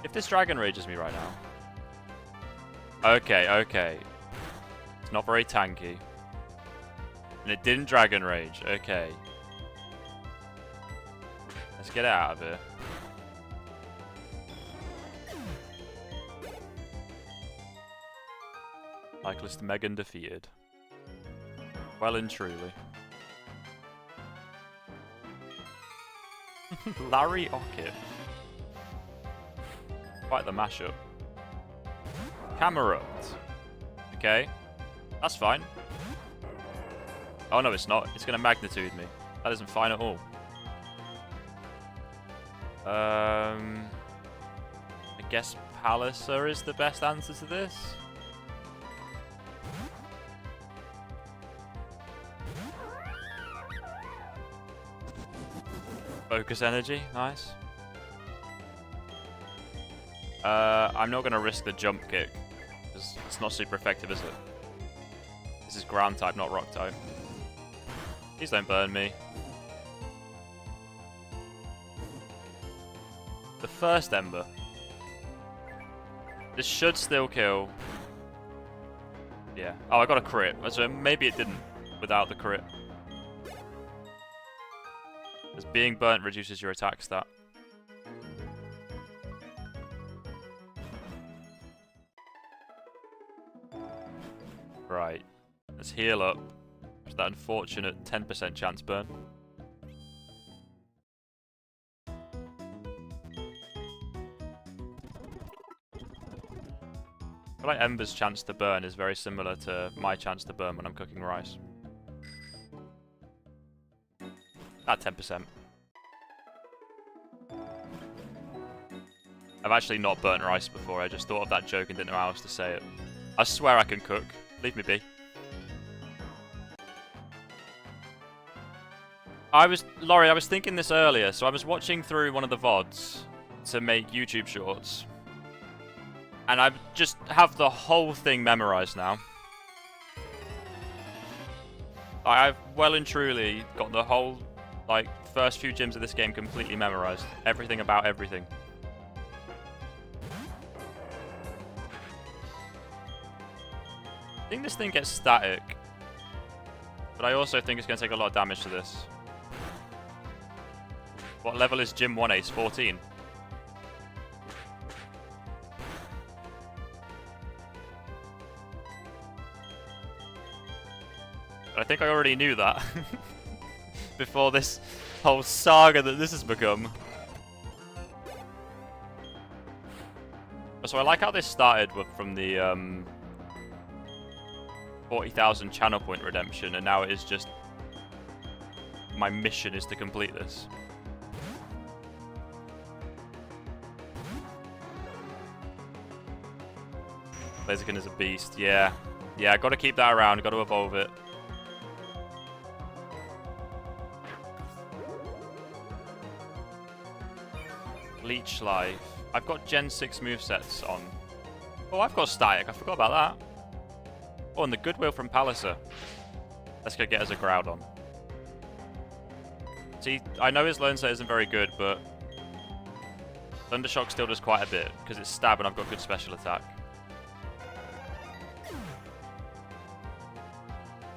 If this Dragon Rages me right now. Okay, okay. It's not very tanky. And it didn't Dragon Rage. Okay. Let's get it out of here. Cyclist Megan defeated. Well and truly. Larry Ocket. Quite the mashup. Camerupt. Okay. That's fine. Oh no, it's not. It's going to magnitude me. That isn't fine at all. I guess Palliser is the best answer to this. Focus energy, nice. I'm not going to risk the jump kick, because it's not super effective, is it? This is ground type, not rock type. Please don't burn me. The first Ember. This should still kill. Yeah. Oh, I got a crit. So maybe it didn't without the crit. As being burnt reduces your attack stat. Right. Let's heal up. There's that unfortunate 10% chance burn. I feel like Ember's chance to burn is very similar to my chance to burn when I'm cooking rice. At 10%. I've actually not burnt rice before, I just thought of that joke and didn't know how else to say it. I swear I can cook. Leave me be. Laurie, I was thinking this earlier, so I was watching through one of the VODs to make YouTube shorts. And I just have the whole thing memorized now. I've well and truly got the whole, like, first few gyms of this game completely memorized. Everything about everything. I think this thing gets static. But I also think it's going to take a lot of damage to this. What level is Gym 1 Ace? 14. I think I already knew that before this whole saga that this has become. So I like how this started from the 40,000 channel point redemption, and now it is just my mission is to complete this. Blaziken is a beast, yeah. Yeah, got to keep that around, got to evolve it. Leech Life. I've got Gen 6 movesets on. Oh, I've got Static. I forgot about that. Oh, and the Goodwill from Palliser. Let's go get us a Groudon. See, I know his Learn Set isn't very good, but Thundershock still does quite a bit, because it's stab and I've got good special attack.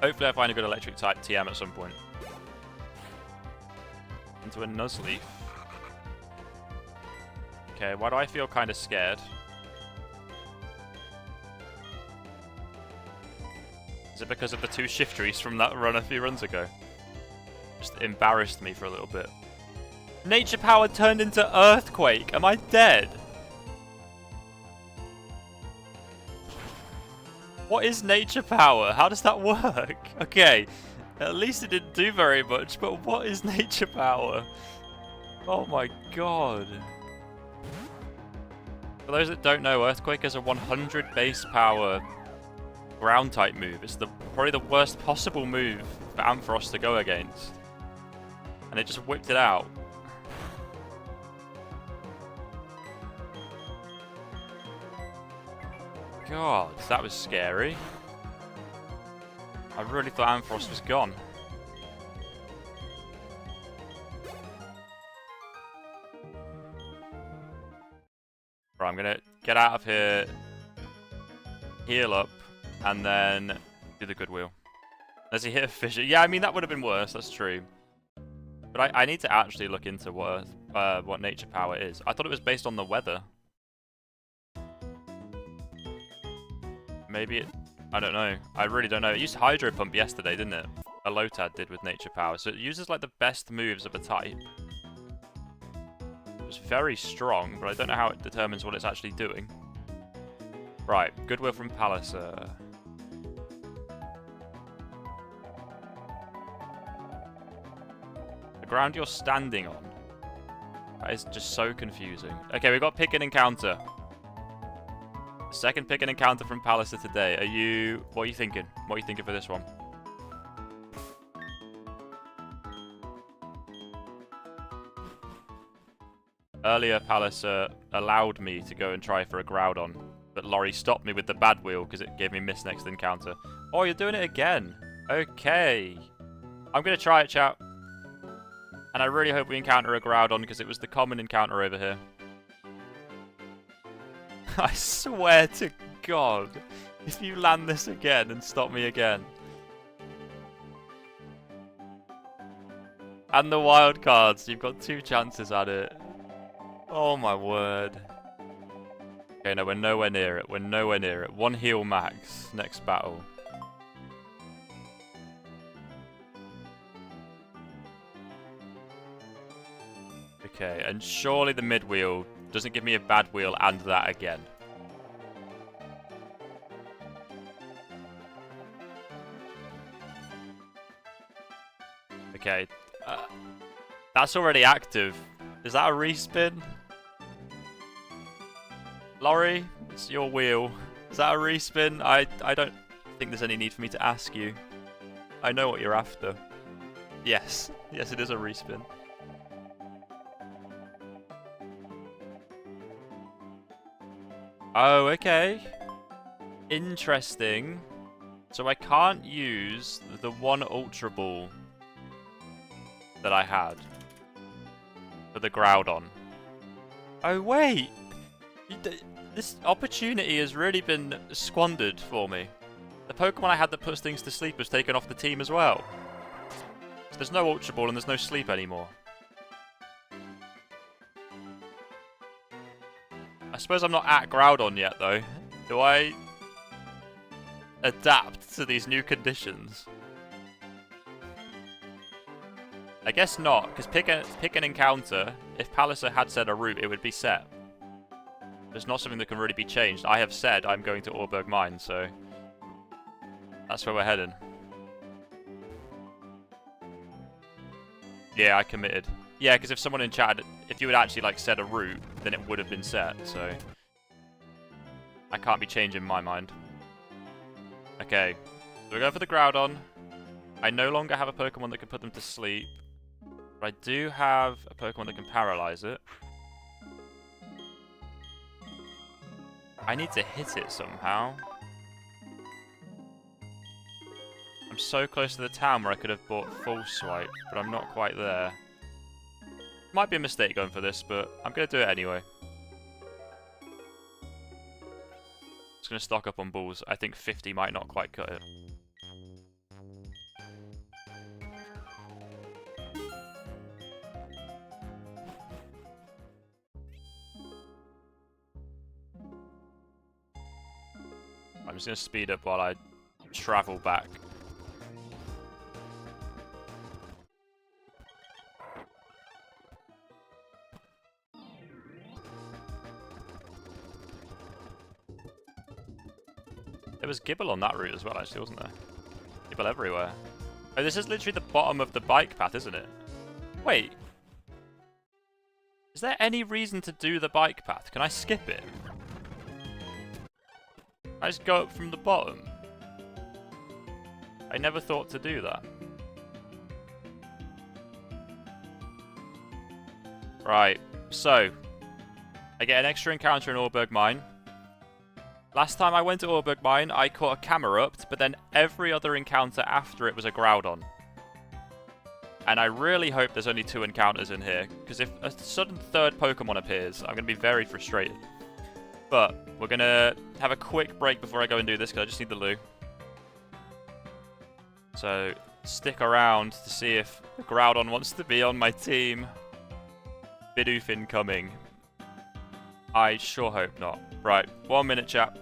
Hopefully I find a good electric type TM at some point. Into a Nuzleaf. Okay, why do I feel kind of scared? Is it because of the 2 Shiftries from that run a few runs ago? Just embarrassed me for a little bit. Nature Power turned into Earthquake! Am I dead? What is Nature Power? How does that work? Okay, at least it didn't do very much, but what is Nature Power? Oh my god. For those that don't know, Earthquake is a 100 base power ground type move. It's probably the worst possible move for Ampharos to go against. And it just whipped it out. God, that was scary. I really thought Ampharos was gone. Right, I'm gonna get out of here, heal up, and then do the Goodwill. Does he hit a fissure? Yeah, I mean, that would have been worse, that's true. But I need to actually look into what Nature Power is. I thought it was based on the weather. Maybe it... I don't know. I really don't know. It used Hydro Pump yesterday, didn't it? A Lotad did with Nature Power. So it uses, like, the best moves of a type. It's very strong, but I don't know how it determines what it's actually doing. Right, Goodwill from Palliser. The ground you're standing on. That is just so confusing. Okay, we've got Pick and Encounter. Second Pick and Encounter from Palliser today. What are you thinking? What are you thinking for this one? Earlier, Palliser allowed me to go and try for a Groudon, but Laurie stopped me with the bad wheel because it gave me miss next encounter. Oh, you're doing it again. Okay. I'm going to try it, chat. And I really hope we encounter a Groudon because it was the common encounter over here. I swear to God, if you land this again and stop me again. And the wild cards, you've got 2 chances at it. Oh my word. Okay, no, we're nowhere near it. We're nowhere near it. 1 heal max, next battle. Okay, and surely the mid wheel doesn't give me a bad wheel and that again. Okay, that's already active. Is that a respin? Laurie, it's your wheel. Is that a respin? I don't think there's any need for me to ask you. I know what you're after. Yes. Yes, it is a respin. Oh, okay. Interesting. So I can't use the 1 Ultra Ball that I had for the Groudon. Oh, wait! This opportunity has really been squandered for me. Pokemon I had that puts things to sleep was taken off the team as well. So there's no Ultra Ball and there's no sleep anymore. I suppose I'm not at Groudon yet, though. Do I adapt to these new conditions? I guess not, because pick an encounter. If Palliser had said a route, it would be set. There's not something that can really be changed. I have said I'm going to Orberg Mine, so that's where we're heading. Yeah, I committed. Yeah, because if someone in chat, if you had actually like said a route, then it would have been set, so I can't be changing my mind. Okay, so we're going for the Groudon. I no longer have a Pokemon that can put them to sleep, but I do have a Pokemon that can paralyze it. I need to hit it somehow. I'm so close to the town where I could have bought Full Swipe, but I'm not quite there. Might be a mistake going for this, but I'm going to do it anyway. Just going to stock up on balls. I think 50 might not quite cut it. I'm just going to speed up while I travel back. There was Gibble on that route as well, actually, wasn't there? Gibble everywhere. Oh, this is literally the bottom of the bike path, isn't it? Wait. Is there any reason to do the bike path? Can I skip it? I just go up from the bottom. I never thought to do that. Right, so I get an extra encounter in Orberg Mine. Last time I went to Orberg Mine, I caught a Camerupt, but then every other encounter after it was a Groudon. And I really hope there's only 2 encounters in here, because if a sudden third Pokemon appears, I'm going to be very frustrated. But we're going to have a quick break before I go and do this, because I just need the loo. So stick around to see if the Groudon wants to be on my team. Bidoof incoming. I sure hope not. Right, 1 minute, chat.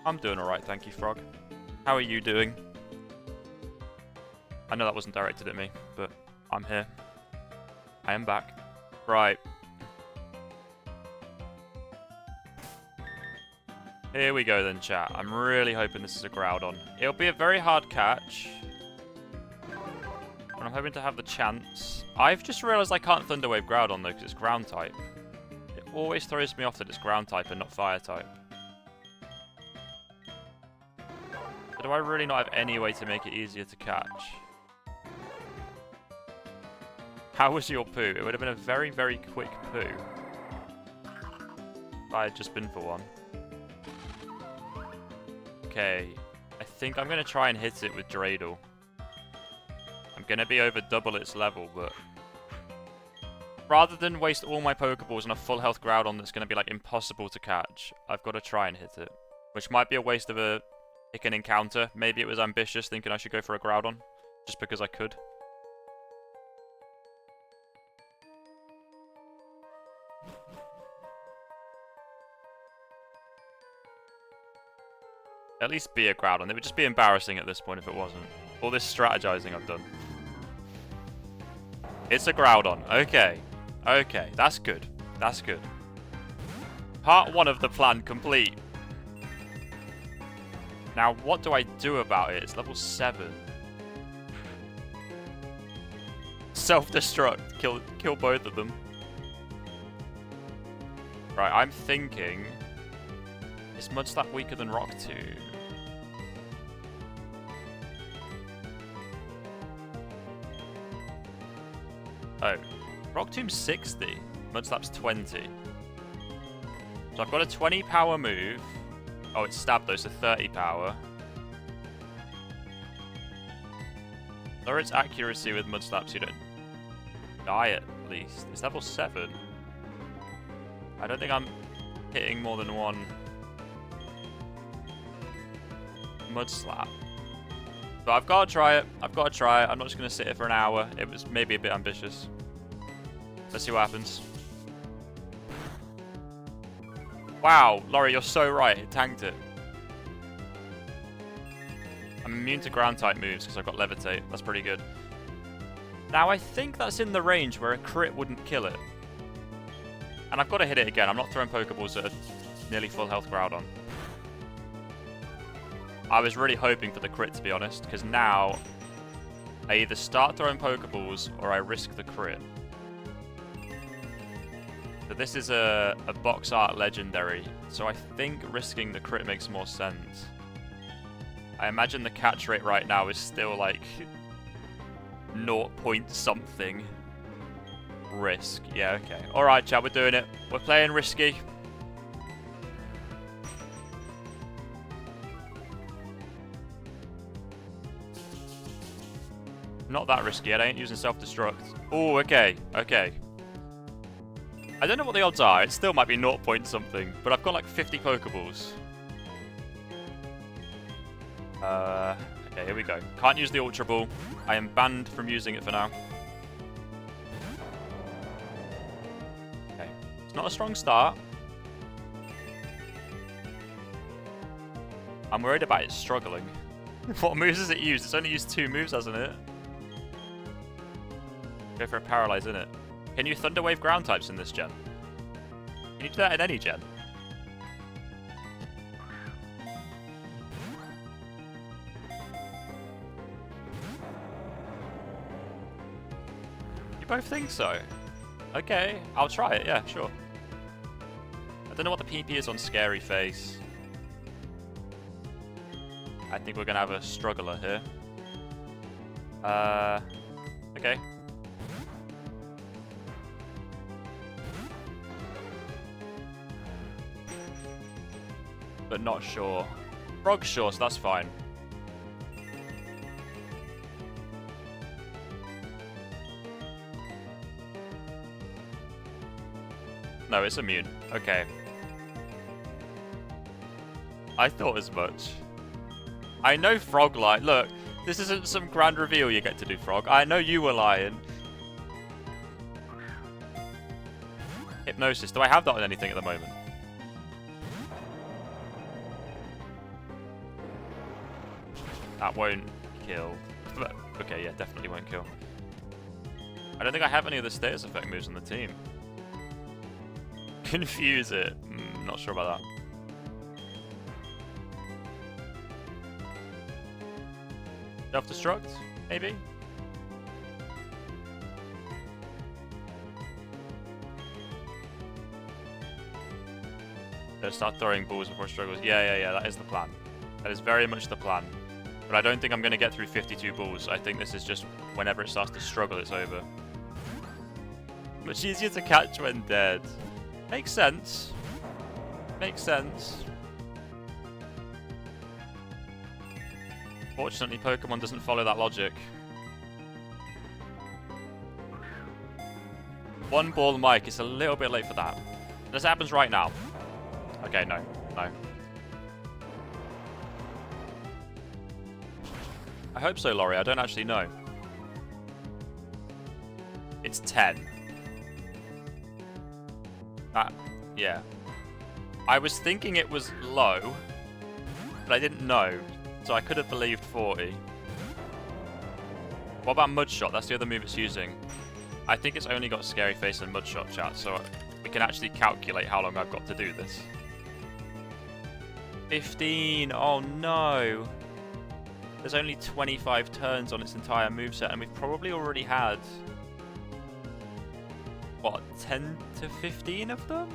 I'm doing alright, thank you, Frog. How are you doing? I know that wasn't directed at me, but I'm here. I am back. Right. Here we go then, chat. I'm really hoping this is a Groudon. It'll be a very hard catch. But I'm hoping to have the chance. I've just realised I can't Thunder Wave Groudon though, because it's Ground type. It always throws me off that it's Ground type and not Fire type. But do I really not have any way to make it easier to catch? How was your poo? It would have been a very, very quick poo. If I had just been for one. Okay. I think I'm going to try and hit it with Dreidel. I'm going to be over double its level, but... rather than waste all my Pokeballs on a full health Groudon that's going to be, like, impossible to catch, I've got to try and hit it. Which might be a waste of a pick an encounter. Maybe it was ambitious, thinking I should go for a Groudon. Just because I could. At least be a Groudon. It would just be embarrassing at this point if it wasn't. All this strategizing I've done. It's a Groudon. Okay. Okay. That's good. That's good. Part 1 of the plan complete. Now, what do I do about it? It's level 7. Self-destruct. Kill both of them. Right, I'm thinking... is Mudslap weaker than Rock Tomb? Oh. Rock Tomb's 60. Mudslap's 20. So I've got a 20 power move. Oh, it's stab though, so 30 power. Lower its accuracy with Mudslap so you don't die at least. It's level 7. I don't think I'm hitting more than one Mudslap. But I've got to try it. I've got to try it. I'm not just going to sit here for an hour. It was maybe a bit ambitious. Let's see what happens. Wow, Laurie, you're so right. It tanked it. I'm immune to ground type moves because I've got Levitate. That's pretty good. Now, I think that's in the range where a crit wouldn't kill it. And I've got to hit it again. I'm not throwing Pokeballs at a nearly full health Groudon. I was really hoping for the crit, to be honest, because now I either start throwing Pokeballs or I risk the crit. So this is a box art legendary, so I think risking the crit makes more sense. I imagine the catch rate right now is still like 0 point something. Risk. Yeah, okay. Alright, chat, we're doing it. We're playing risky. Not that risky yet. I ain't using self-destruct. Oh, okay. Okay. I don't know what the odds are. It still might be 0 point something. But I've got like 50 Pokeballs. Okay, here we go. Can't use the Ultra Ball. I am banned from using it for now. Okay. It's not a strong start. I'm worried about it struggling. What moves has it used? It's only used 2 moves, hasn't it? Go for a Paralyze, innit? Can you Thunder Wave ground types in this gen? Can you do that in any gen? You both think so? Okay, I'll try it, yeah, sure. I don't know what the PP is on Scary Face. I think we're gonna have a struggler here. Okay. But not sure. Frog's sure, so that's fine. No, it's immune. Okay. I thought as much. I know Frog lied. Look, this isn't some grand reveal you get to do, Frog. I know you were lying. Hypnosis. Do I have that on anything at the moment? That won't kill. But, okay, yeah, definitely won't kill. I don't think I have any of the status effect moves on the team. Confuse it. Not sure about that. Self-destruct, maybe? They'll start throwing balls before it struggles. Yeah, that is the plan. That is very much the plan. But I don't think I'm going to get through 52 balls. I think this is just whenever it starts to struggle, it's over. Much easier to catch when dead. Makes sense. Makes sense. Fortunately, Pokemon doesn't follow that logic. One ball Mike, it's a little bit late for that. This happens right now. Okay, no. I hope so, Laurie. I don't actually know. It's 10. Yeah. I was thinking it was low, but I didn't know, so I could have believed 40. What about Mudshot? That's the other move it's using. I think it's only got Scary Face and Mudshot, chat, so we can actually calculate how long I've got to do this. 15! Oh no! There's only 25 turns on its entire moveset, and we've probably already had... what, 10 to 15 of them?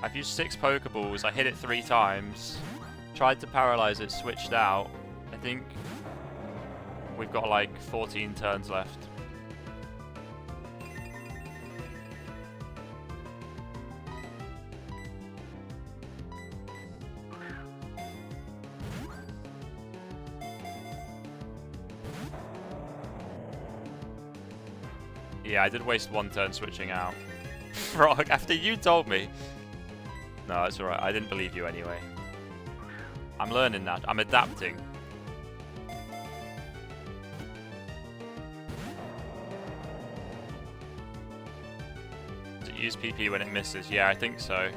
I've used 6 Pokeballs, I hit it 3 times, tried to paralyze it, switched out. I think we've got like 14 turns left. Yeah, I did waste 1 turn switching out. Frog, after you told me. No, it's alright. I didn't believe you anyway. I'm learning that. I'm adapting. Does it use PP when it misses? Yeah, I think so.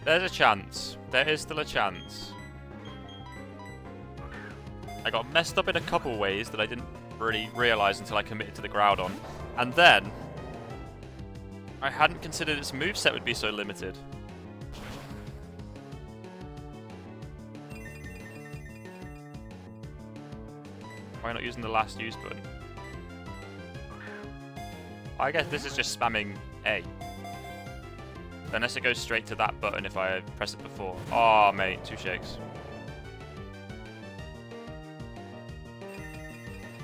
There's a chance. There is still a chance. I got messed up in a couple ways that I didn't really realise until I committed to the Groudon. And then, I hadn't considered its moveset would be so limited. Why not using the last use button? I guess this is just spamming A. Unless it goes straight to that button if I press it before. Oh, mate, 2 shakes.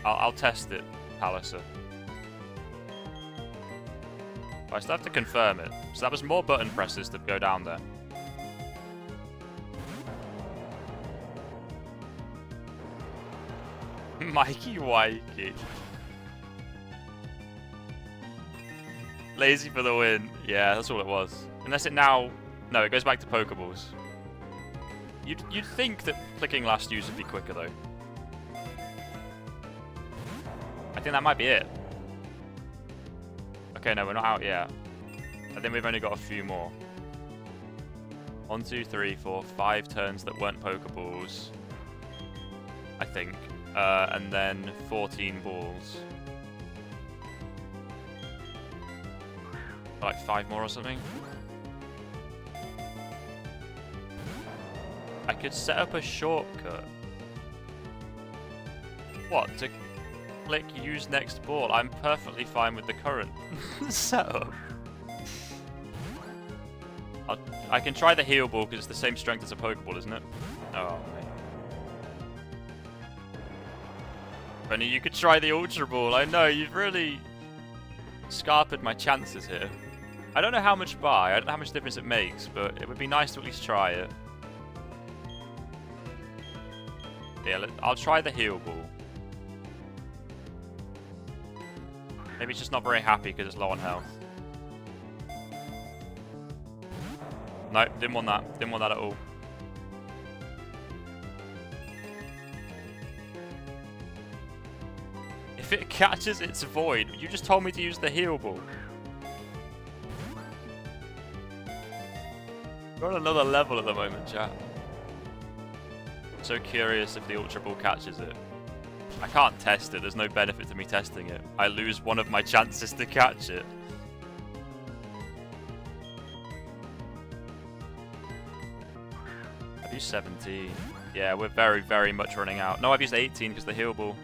I'll test it, Palliser. I still have to confirm it. So that was more button presses to go down there. Mikey Wikey. Lazy for the win. Yeah, that's all it was. Unless it now... No, it goes back to Pokeballs. You'd think that clicking last use would be quicker, though. I think that might be it. Okay, no, we're not out yet. I think we've only got a few more. 1, 2, 3, 4, 5 turns that weren't Pokeballs. I think. And then 14 balls. Like 5 more or something. I could set up a shortcut. What? To click use next ball? I'm perfectly fine with the current setup. I can try the heal ball because it's the same strength as a Pokeball, isn't it? Oh, man. Benny, you could try the Ultra Ball. I know, you've really scarpered my chances here. I don't know how much I don't know how much difference it makes, but it would be nice to at least try it. Yeah, I'll try the heal ball. Maybe it's just not very happy because it's low on health. Nope, didn't want that. Didn't want that at all. If it catches, it's void. You just told me to use the heal ball. We're on another level at the moment, chat. So curious if the Ultra Ball catches it. I can't test it. There's no benefit to me testing it. I lose one of my chances to catch it. I've used 17. Yeah, we're very, very much running out. No, I've used 18 because the heal ball.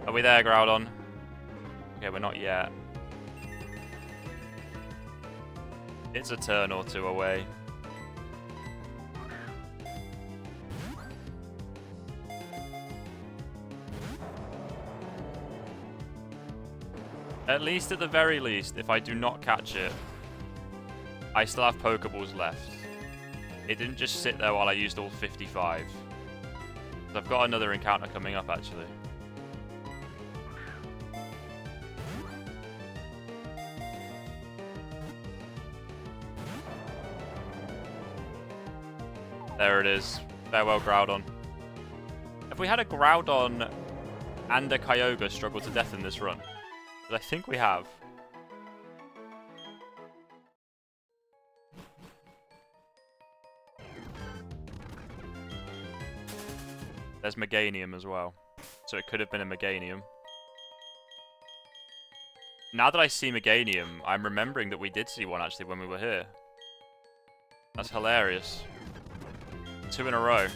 Are we there, Groudon? Okay, we're not yet. It's a turn or two away. At least, at the very least, if I do not catch it, I still have Pokeballs left. It didn't just sit there while I used all 55. So I've got another encounter coming up, actually. There it is. Farewell, Groudon. Have we had a Groudon and a Kyogre struggle to death in this run? But I think we have. There's Meganium as well. So it could have been a Meganium. Now that I see Meganium, I'm remembering that we did see one actually when we were here. That's hilarious. 2 in a row.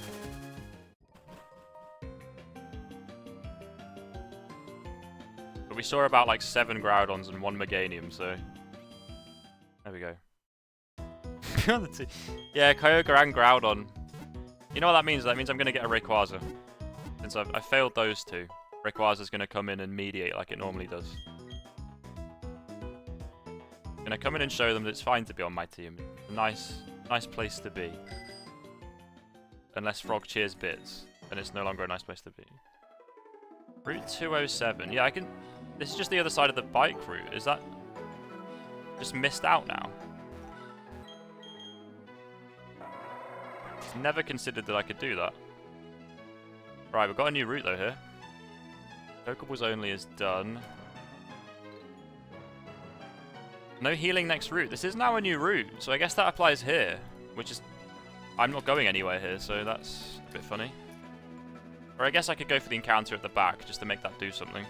But we saw about like 7 Groudons and 1 Meganium, so... There we go. Yeah, Kyogre and Groudon. You know what that means? That means I'm going to get a Rayquaza. Since I failed those two, Rayquaza's going to come in and mediate like it normally does. I'm going to come in and show them that it's fine to be on my team. It's a nice place to be. Unless Frog cheers bits, then it's no longer a nice place to be. Route 207. Yeah, I can... This is just the other side of the bike route. Is that... just missed out now? Never considered that I could do that. Right, we've got a new route though here. Pokeballs only is done. No healing next route. This is now a new route, so I guess that applies here. Which is... I'm not going anywhere here, so that's a bit funny. Or I guess I could go for the encounter at the back, just to make that do something.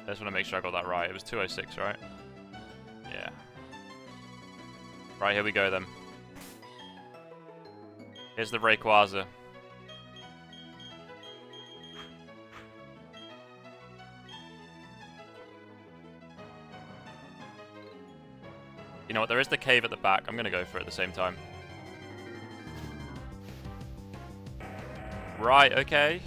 I just want to make sure I got that right. It was 206, right? Yeah. Right, here we go then. Here's the Rayquaza. You know what, there is the cave at the back. I'm going to go for it at the same time. Right, okay.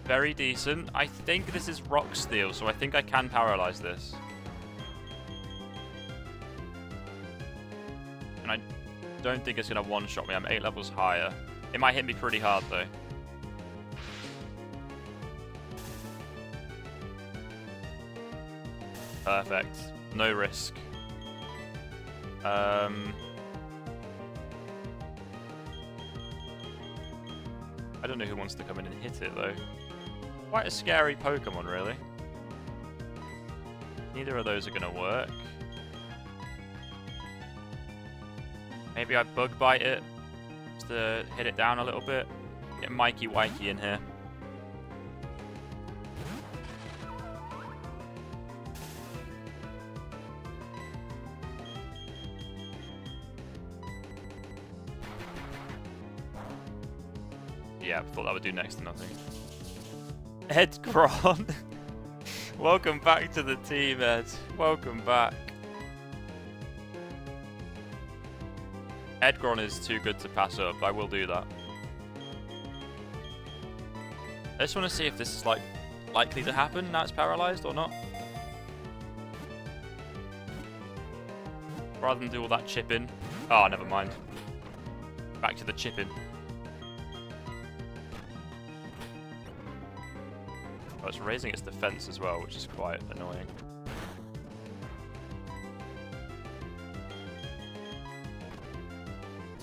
Very decent. I think this is Rock Steel, so I think I can paralyze this. And I don't think it's going to one-shot me. I'm 8 levels higher. It might hit me pretty hard, though. Perfect. No risk. I don't know who wants to come in and hit it, though. Quite a scary Pokemon, really. Neither of those are going to work. Maybe I Bug Bite it, just to hit it down a little bit. Get Mikey Wikey in here. Yeah, I thought that would do next to nothing. Edgron! Welcome back to the team, Ed. Welcome back. Edgron is too good to pass up. I will do that. I just want to see if this is likely to happen now it's paralyzed or not. Rather than do all that chipping. Oh, never mind. Back to the chipping. Oh, it's raising its defense as well, which is quite annoying.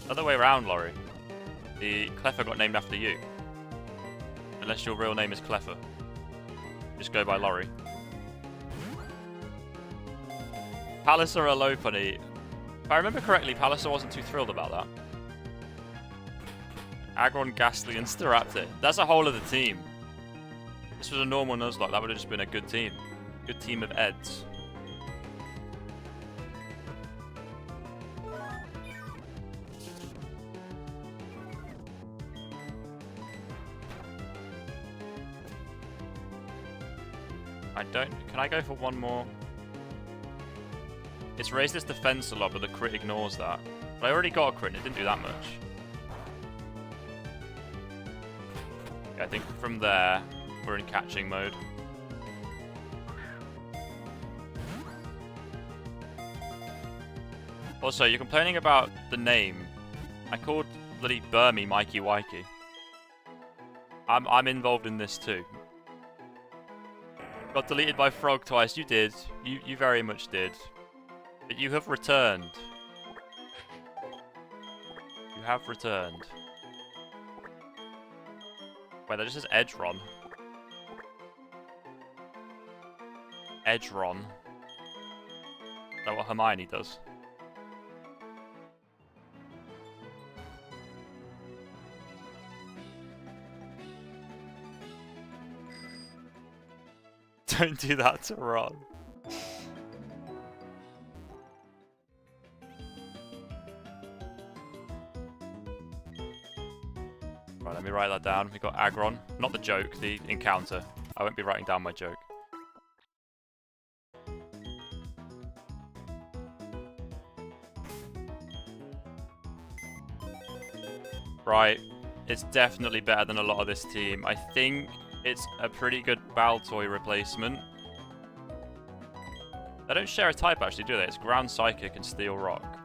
Other way around, Laurie. The Cleffer got named after you. Unless your real name is Cleffer. Just go by Laurie. Palliser or Lopunny? If I remember correctly, Palliser wasn't too thrilled about that. Aggron, Ghastly, and Staraptor. That's a whole of the team. This was a normal Nuzlocke, that would have just been a good team. Good team of Eds. Can I go for one more? It's raised its defense a lot, but the crit ignores that. But I already got a crit and it didn't do that much. Yeah, I think from there, we're in catching mode. Also, you're complaining about the name. I called bloody Burmy Mikey Wikey. I'm involved in this too. Got deleted by Frog twice. You did. You very much did. But you have returned. You have returned. Wait, that just says Edgeron. Edgeron. Is that what Hermione does? Don't do that to Ron. Right, let me write that down. We got Aggron. Not the joke, the encounter. I won't be writing down my joke. Right. It's definitely better than a lot of this team. I think it's a pretty good Baltoy replacement. They don't share a type actually, do they? It's Ground Psychic and Steel Rock.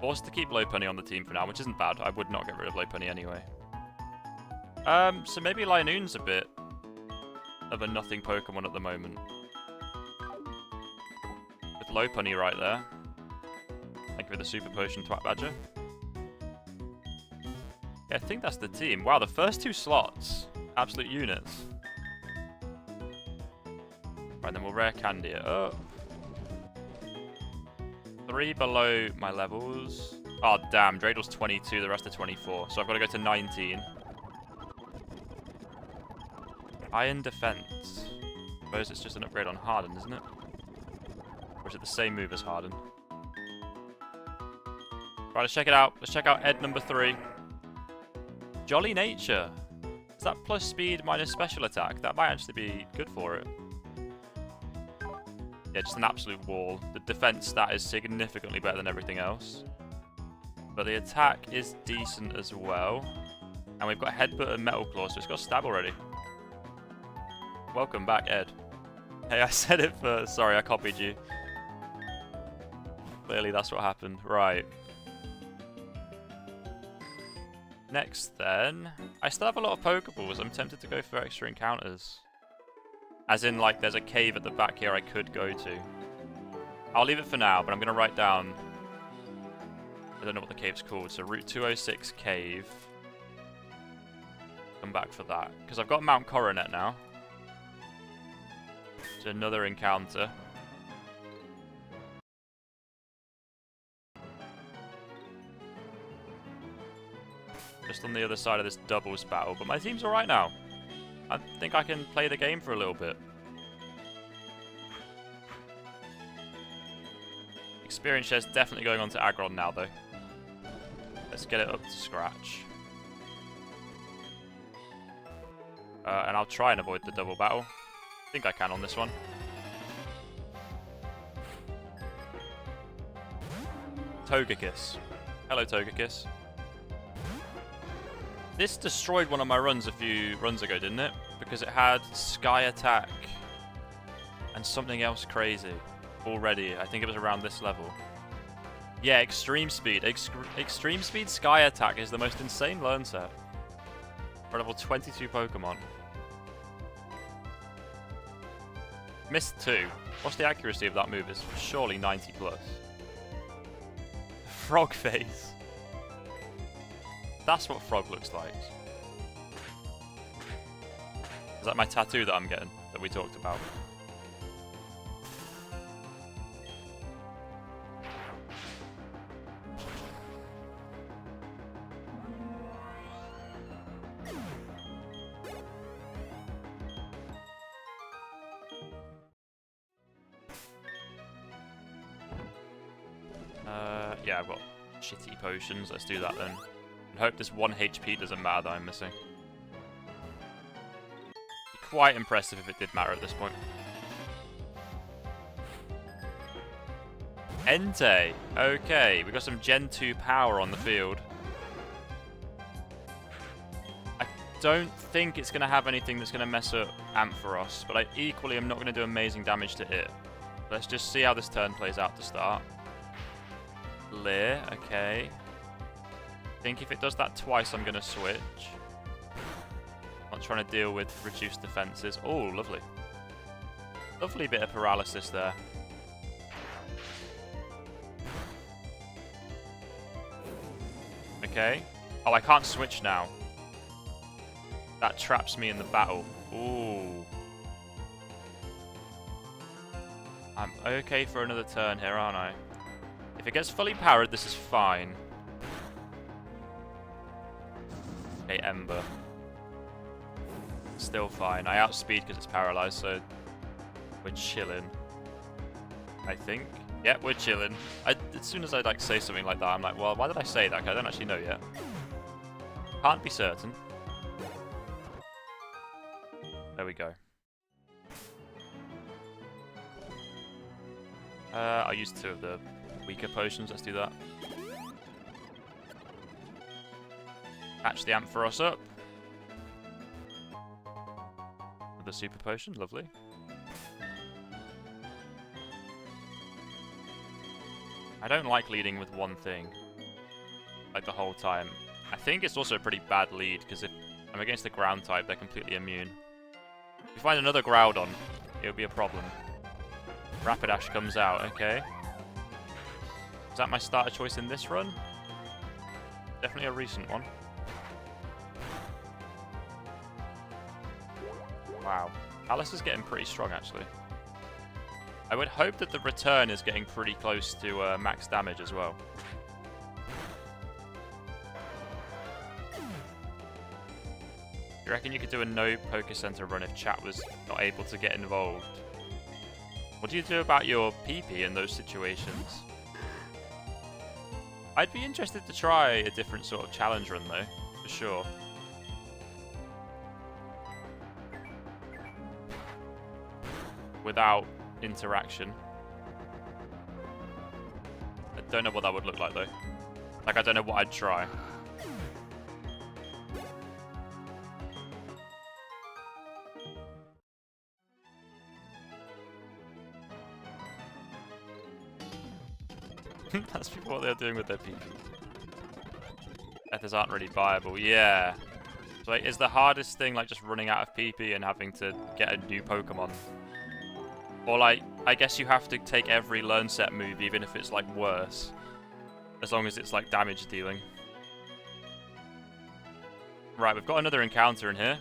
Forced to keep Lopunny on the team for now, which isn't bad. I would not get rid of Lopunny anyway. So maybe Linoon's a bit of a nothing Pokemon at the moment. With Lopunny right there. Thank you for the Super Potion, Twat Badger. Yeah, I think that's the team. Wow, the first two slots. Absolute units. Right, then we'll rare candy it up. 3 below my levels. Oh, damn. Dreidel's 22, the rest are 24. So I've got to go to 19. Iron Defense. I suppose it's just an upgrade on Harden, isn't it? Or is it the same move as Harden? Right, let's check it out. Let's check out Ed number 3. Jolly Nature. Is that plus speed minus special attack? That might actually be good for it. Yeah, just an absolute wall. The defense stat is significantly better than everything else. But the attack is decent as well. And we've got Headbutt and Metal Claw, so it's got stab already. Welcome back, Ed. Hey, I said it first. Sorry, I copied you. Clearly that's what happened. Right. Next then, I still have a lot of Pokeballs. I'm tempted to go for extra encounters. As in, like, there's a cave at the back here I could go to. I'll leave it for now, but I'm going to write down... I don't know what the cave's called, so Route 206 Cave. Come back for that. Because I've got Mount Coronet now. It's another encounter. Just on the other side of this doubles battle, but my team's alright now. I think I can play the game for a little bit. Experience share's definitely going on to Aggron now, though. Let's get it up to scratch. And I'll try and avoid the double battle. I think I can on this one. Togekiss. Hello, Togekiss. This destroyed one of my runs a few runs ago, didn't it? Because it had Sky Attack and something else crazy already. I think it was around this level. Yeah, Extreme Speed. Extreme Speed Sky Attack is the most insane learn set for level 22 Pokemon. Missed 2. What's the accuracy of that move? It's surely 90 plus. Frog face. That's what frog looks like. Is that my tattoo that I'm getting, that we talked about? Yeah, I've got shitty potions. Let's do that then. And hope this 1 HP doesn't matter that I'm missing. Be quite impressive if it did matter at this point. Entei. Okay, we got some Gen 2 power on the field. I don't think it's going to have anything that's going to mess up Ampharos, but I equally am not going to do amazing damage to it. Let's just see how this turn plays out to start. Leer, okay. I think if it does that twice, I'm going to switch. Not trying to deal with reduced defenses. Oh, lovely. Lovely bit of paralysis there. Okay. Oh, I can't switch now. That traps me in the battle. Ooh. I'm okay for another turn here, aren't I? If it gets fully powered, this is fine. Okay, Ember. Still fine. I outspeed because it's paralyzed, so we're chilling. I think. Yeah, we're chilling. As soon as I like say something like that, I'm like, well, why did I say that? 'Cause I don't actually know yet. Can't be certain. There we go. I'll use 2 of the weaker potions. Let's do that. Patch the Ampharos up. With the super potion. Lovely. I don't like leading with one thing. Like the whole time. I think it's also a pretty bad lead, because if I'm against the ground type, they're completely immune. If we find another Groudon, it'll be a problem. Rapidash comes out, okay. Is that my starter choice in this run? Definitely a recent one. Wow. Alice is getting pretty strong, actually. I would hope that the return is getting pretty close to max damage as well. You reckon you could do a no Poké Center run if chat was not able to get involved? What do you do about your PP in those situations? I'd be interested to try a different sort of challenge run though, for sure. Without interaction. I don't know what that would look like though. Like, I don't know what I'd try. That's what they're doing with their PP. Ethers aren't really viable. Yeah. So, like, is the hardest thing like just running out of PP and having to get a new Pokemon? Or like, I guess you have to take every learn set move, even if it's like worse. As long as it's like damage dealing. Right, we've got another encounter in here.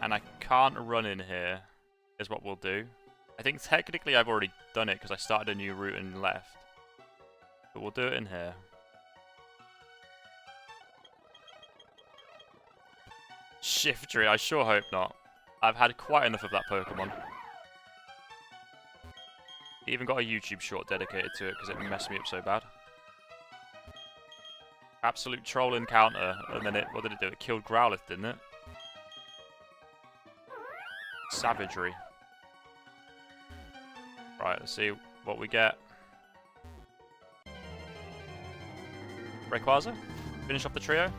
And I can't run in here, is what we'll do. I think technically I've already done it because I started a new route and left. But we'll do it in here. Shiftry, I sure hope not. I've had quite enough of that Pokemon. It even got a YouTube short dedicated to it because it messed me up so bad. Absolute troll encounter, and then what did it do? It killed Growlithe, didn't it? Savagery. Right, let's see what we get. Rayquaza? Finish off the trio?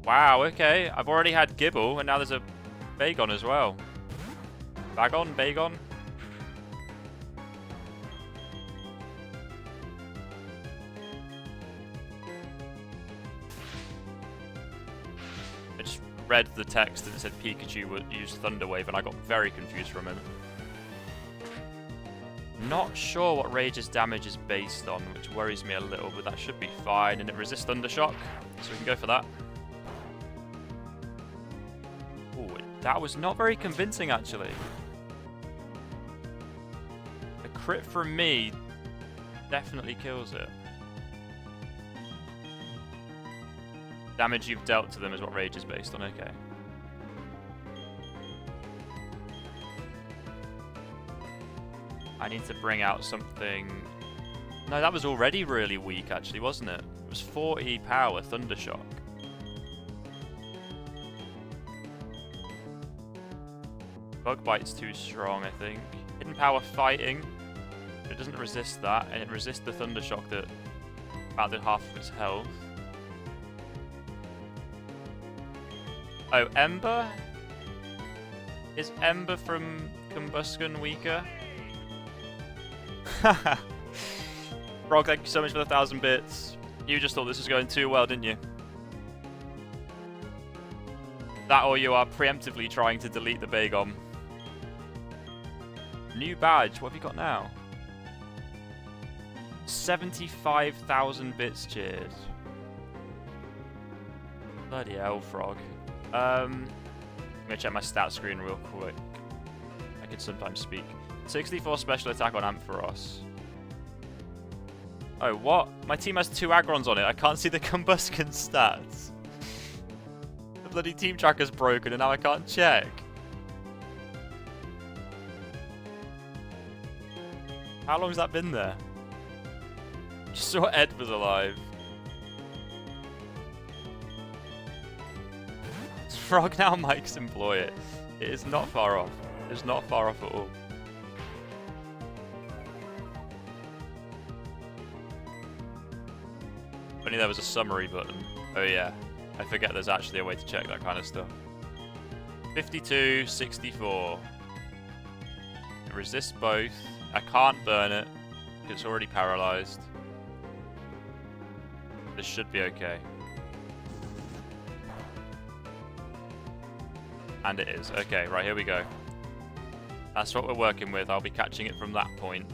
Wow, okay. I've already had Gibble, and now there's a Bagon as well. Bagon? Bagon? I just read the text and it said Pikachu would use Thunder Wave, and I got very confused for a minute. Not sure what Rage's damage is based on, which worries me a little, but that should be fine. And it resists Thundershock, so we can go for that. Ooh, that was not very convincing, actually. A crit from me definitely kills it. Damage you've dealt to them is what Rage is based on, okay. I need to bring out something... No, that was already really weak, actually, wasn't it? It was 40 power, Thundershock. Bug Bite's too strong, I think. Hidden Power Fighting. It doesn't resist that, and it resists the Thundershock that about did half of its health. Oh, Ember? Is Ember from Combustion weaker? Frog, thank you so much for the 1,000 bits. You just thought this was going too well, didn't you? That or you are preemptively trying to delete the Bagom. New badge, what have you got now? 75,000 bits, cheers. Bloody hell, Frog. I'm gonna check my stat screen real quick. I could sometimes speak. 64 special attack on Ampharos. Oh, what? My team has 2 Agrons on it. I can't see the Combustion stats. The bloody team tracker's broken and now I can't check. How long has that been there? Just saw Ed was alive. Frog now Mike's employ it. It is not far off. It is not far off at all. If only there was a summary button. Oh yeah. I forget there's actually a way to check that kind of stuff. 52, 64. It resists both. I can't burn it. It's already paralyzed. This should be okay. And it is. Okay, right, here we go. That's what we're working with. I'll be catching it from that point.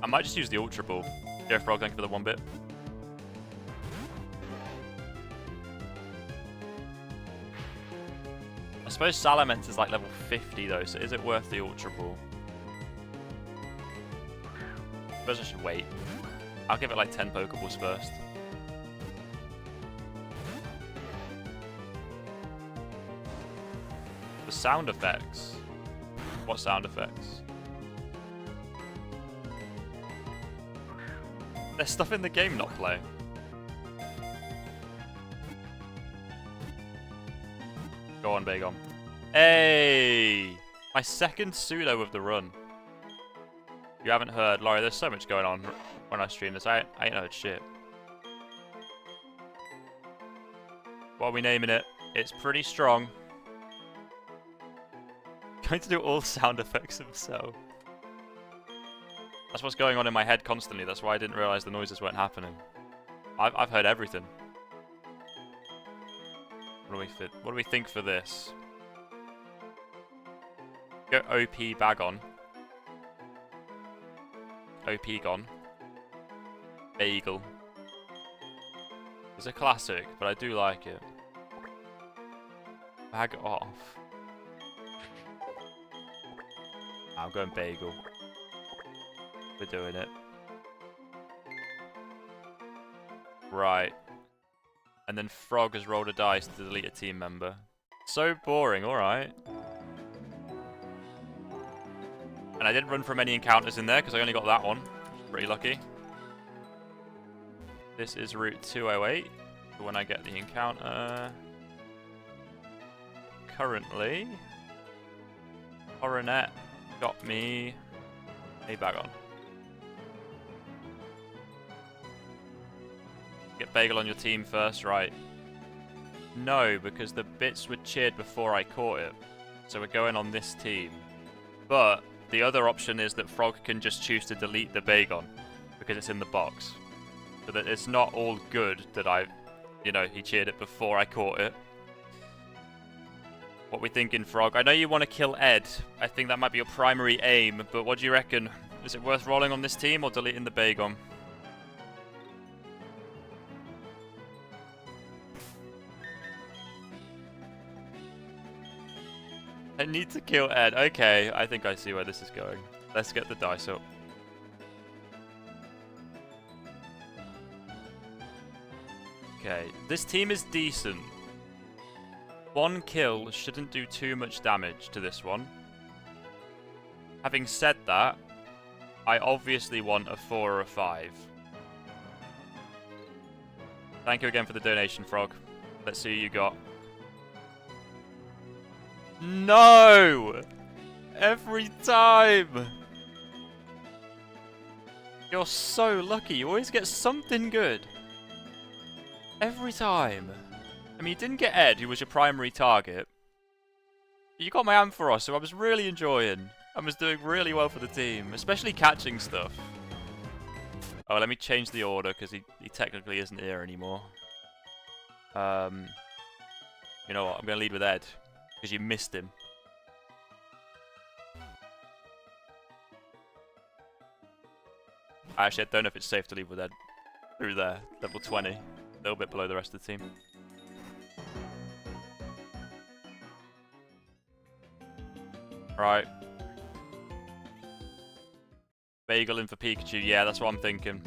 I might just use the Ultra Ball. Go Frog, thank you for the 1 bit. I suppose Salamence is like level 50 though, so is it worth the Ultra Ball? I suppose I should wait. I'll give it like 10 Pokeballs first. The sound effects. What sound effects? There's stuff in the game not playing. Go on, Bagom. Hey! My second pseudo of the run. You haven't heard, Laurie, there's so much going on when I stream this. I ain't heard shit. What are we naming it? It's pretty strong. Going to do all sound effects himself. That's what's going on in my head constantly. That's why I didn't realise the noises weren't happening. I've heard everything. What do we think for this? Go OP Bagon. OP gone. Bagel. It's a classic, but I do like it. Bag off. I'm going Bagel. We're doing it. Right. And then Frog has rolled a dice to delete a team member. So boring, alright. And I didn't run from any encounters in there because I only got that one. Pretty lucky. This is route 208. For when I get the encounter. Currently, Coronet got me a Bagon. Get Bagel on your team first, right? No, because the bits were cheered before I caught it. So we're going on this team. But the other option is that Frog can just choose to delete the Bagon because it's in the box. So that it's not all good that he cheered it before I caught it. What we thinking, Frog? I know you want to kill Ed. I think that might be your primary aim, but what do you reckon? Is it worth rolling on this team or deleting the Bagon? I need to kill Ed. Okay, I think I see where this is going. Let's get the dice up. Okay, this team is decent. One kill shouldn't do too much damage to this one. Having said that, I obviously want a 4 or a 5. Thank you again for the donation, Frog. Let's see who you got. No! Every time! You're so lucky. You always get something good. Every time. I mean, you didn't get Ed, who was your primary target. You got my Ampharos, who I was really enjoying. I was doing really well for the team, especially catching stuff. Oh, let me change the order, because he technically isn't here anymore. You know what? I'm going to lead with Ed, because you missed him. Actually, I don't know if it's safe to leave with Ed through there. Level 20. A little bit below the rest of the team. Right. Bagel in for Pikachu. Yeah, that's what I'm thinking.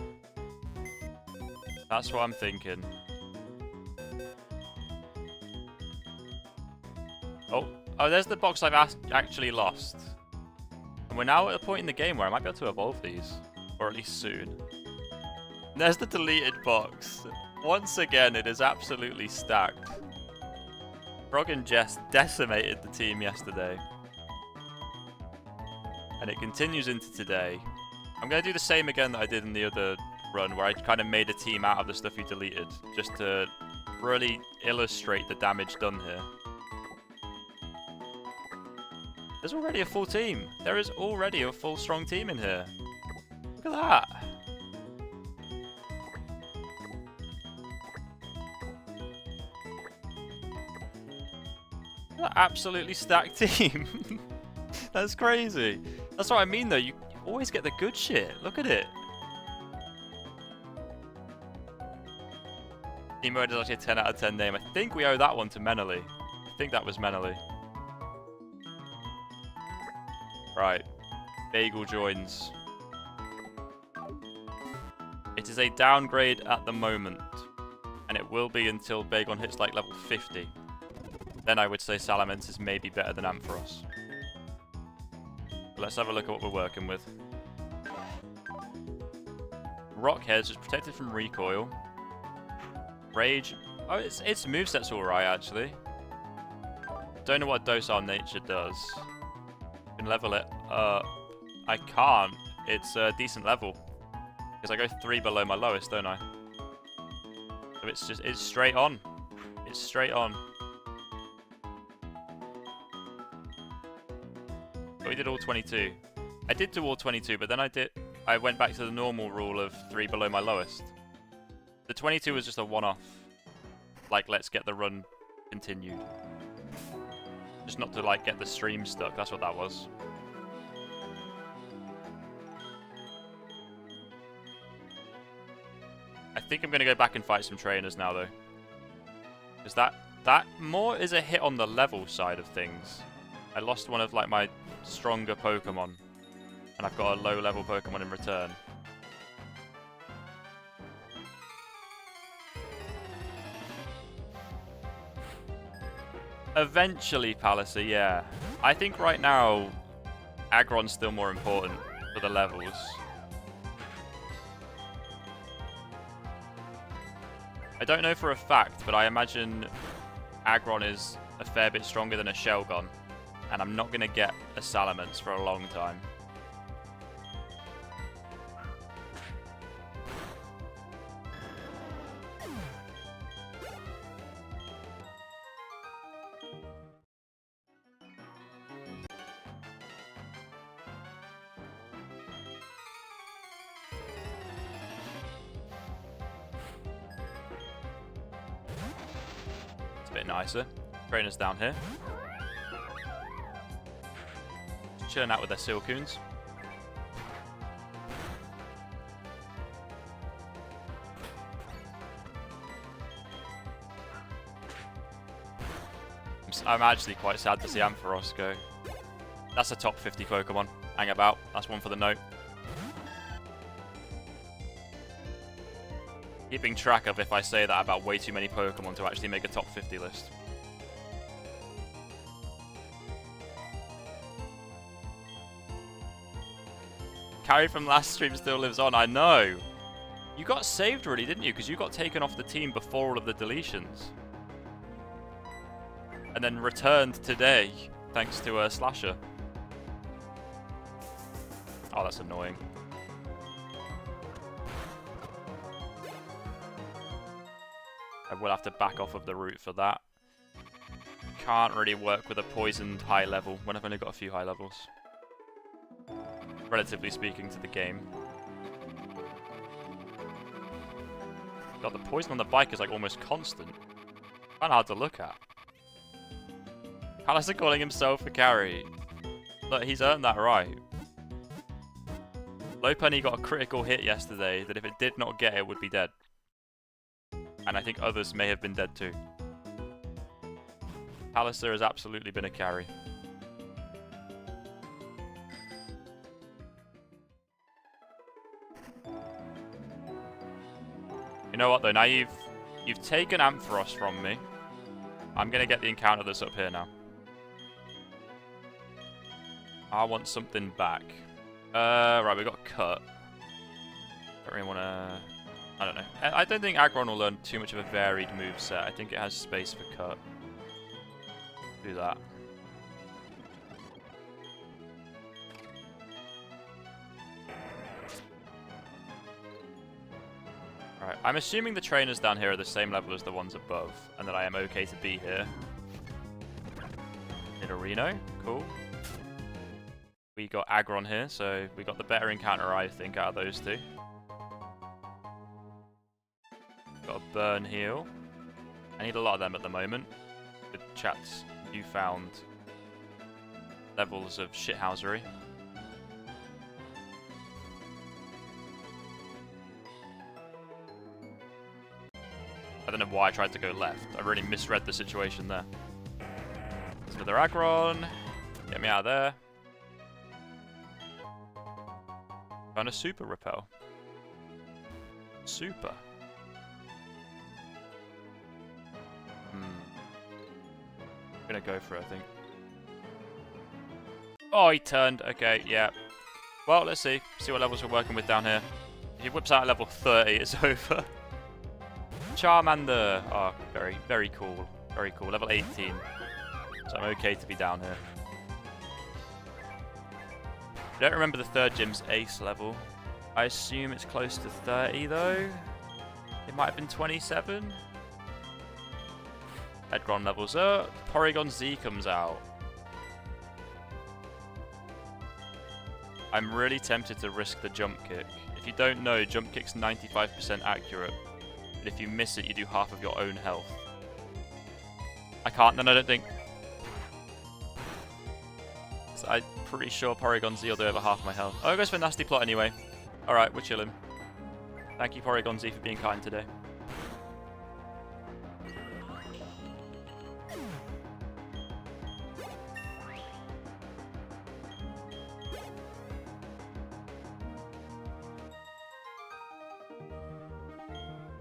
That's what I'm thinking. Oh, there's the box I've actually lost. And we're now at a point in the game where I might be able to evolve these. Or at least soon. There's the deleted box. Once again, it is absolutely stacked. Frog and Jess decimated the team yesterday. And it continues into today. I'm going to do the same again that I did in the other run, where I kind of made a team out of the stuff you deleted, just to really illustrate the damage done here. There's already a full team. There is already a full strong team in here. Look at that. What an absolutely stacked team. That's crazy. That's what I mean though, you always get the good shit. Look at it. Team mode is actually a 10 out of 10 name. I think we owe that one to Menely. I think that was Menely. Right. Bagel joins. It is a downgrade at the moment. And it will be until Bagon hits like level 50. Then I would say Salamence may be better than Ampharos. Let's have a look at what we're working with. Rock Heads is protected from recoil. Rage. Oh, its moveset's alright actually. Don't know what Docile Nature does. Can level it. I can't. It's a decent level. Because I go 3 below my lowest, don't I? So it's straight on. It's straight on. We did all 22. I did do all 22, but then I went back to the normal rule of 3 below my lowest. The 22 was just a one-off. Like, let's get the run continued. Just not to, like, get the stream stuck. That's what that was. I think I'm going to go back and fight some trainers now, though. Because that more is a hit on the level side of things. I lost one of, like, my stronger Pokemon. And I've got a low-level Pokemon in return. Eventually, Palliser, yeah. I think right now, Aggron's still more important for the levels. I don't know for a fact, but I imagine Aggron is a fair bit stronger than a Shelgon. And I'm not going to get a Salamence for a long time. It's a bit nicer. Trainer's down here. churn out with their Silcoons. I'm actually quite sad to see Ampharos go. That's a top 50 Pokemon. Hang about. That's one for the note. Keeping track of if I say that about way too many Pokemon to actually make a top 50 list. Carrie from last stream still lives on. I know. You got saved already, didn't you? Because you got taken off the team before all of the deletions. And then returned today, thanks to Slasher. Oh, that's annoying. I will have to back off of the route for that. Can't really work with a poisoned high level when I've only got a few high levels. Relatively speaking to the game. God, the poison on the bike is like almost constant. Kinda hard to look at. Alistair calling himself a carry. Look, he's earned that right. Lopunny got a critical hit yesterday that if it did not get it would be dead. And I think others may have been dead too. Alistair has absolutely been a carry. You know what though, now you've taken Ampharos from me. I'm gonna get the encounter that's up here now. I want something back. Right, we got Cut. Don't really wanna... I don't know. I don't think Aggron will learn too much of a varied moveset. I think it has space for Cut. Do that. Alright, I'm assuming the trainers down here are the same level as the ones above, and that I am okay to be here. Nidorino, cool. We got Aggron here, so we got the better encounter, I think, out of those two. Got a burn heal. I need a lot of them at the moment. With chat's newfound levels of shithousery. I don't know why I tried to go left. I really misread the situation there. Another Aggron. Get me out of there. Found a Super Repel. Super. I'm gonna go for it, I think. Oh, he turned. Okay, yeah. Well, let's see. See what levels we're working with down here. If he whips out level 30, it's over. Charmander. Oh, very, very cool. Very cool. Level 18. So I'm okay to be down here. I don't remember the third gym's ace level. I assume it's close to 30 though. It might have been 27. Edron levels up. Porygon Z comes out. I'm really tempted to risk the jump kick. If you don't know, jump kick's 95% accurate. But if you miss it, you do half of your own health. I can't. No, I don't think. So I'm pretty sure Porygon Z will do over half my health. Oh, it goes for Nasty Plot anyway. Alright, we're chilling. Thank you, Porygon Z, for being kind today.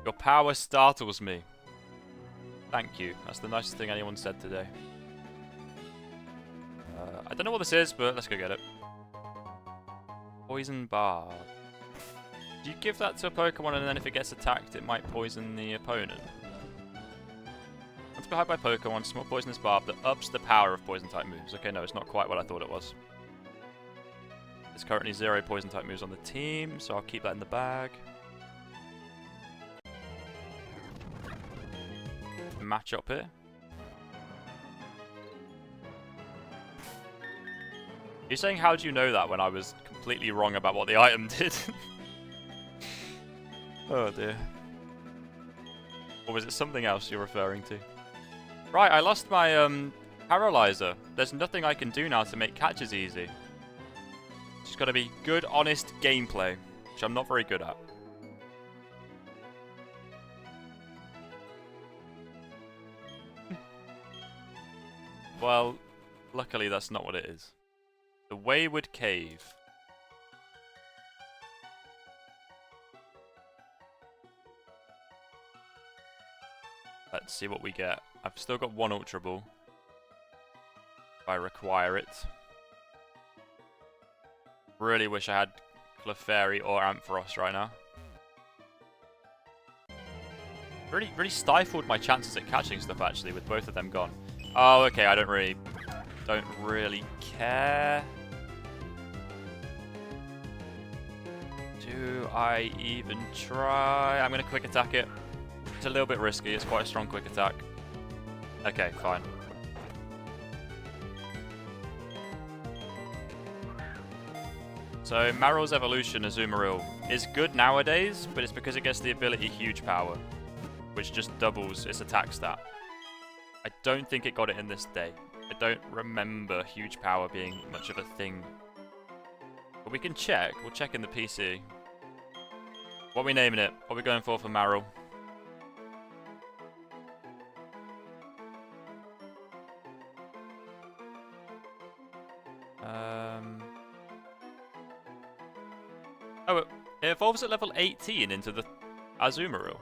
Your power startles me. Thank you. That's the nicest thing anyone said today. I don't know what this is, but let's go get it. Poison Barb. Do you give that to a Pokemon and then if it gets attacked, it might poison the opponent? Once behind by Pokemon, small poisonous barb that ups the power of poison-type moves. Okay, no, it's not quite what I thought it was. There's currently 0 poison-type moves on the team, so I'll keep that in the bag. Match up here. You're saying, how do you know that, when I was completely wrong about what the item did? Oh dear. Or was it something else you're referring to? Right, I lost my paralyzer. There's nothing I can do now to make catches easy. It's got to be good, honest gameplay, which I'm not very good at. Well, luckily that's not what it is. The Wayward Cave. Let's see what we get. I've still got one Ultra Ball. If I require it. Really wish I had Clefairy or Ampharos right now. Really stifled my chances at catching stuff actually with both of them gone. Oh, okay, I don't really care. Do I even try? I'm gonna quick attack it. It's a little bit risky, it's quite a strong quick attack. Okay, fine. So, Maryl's evolution, Azumarill, is good nowadays, but it's because it gets the ability Huge Power, which just doubles its attack stat. I don't think it got it in this day. I don't remember Huge Power being much of a thing. But we can check. We'll check in the PC. What are we naming it? What are we going for Maryl? Oh, it evolves at level 18 into the Azumarill.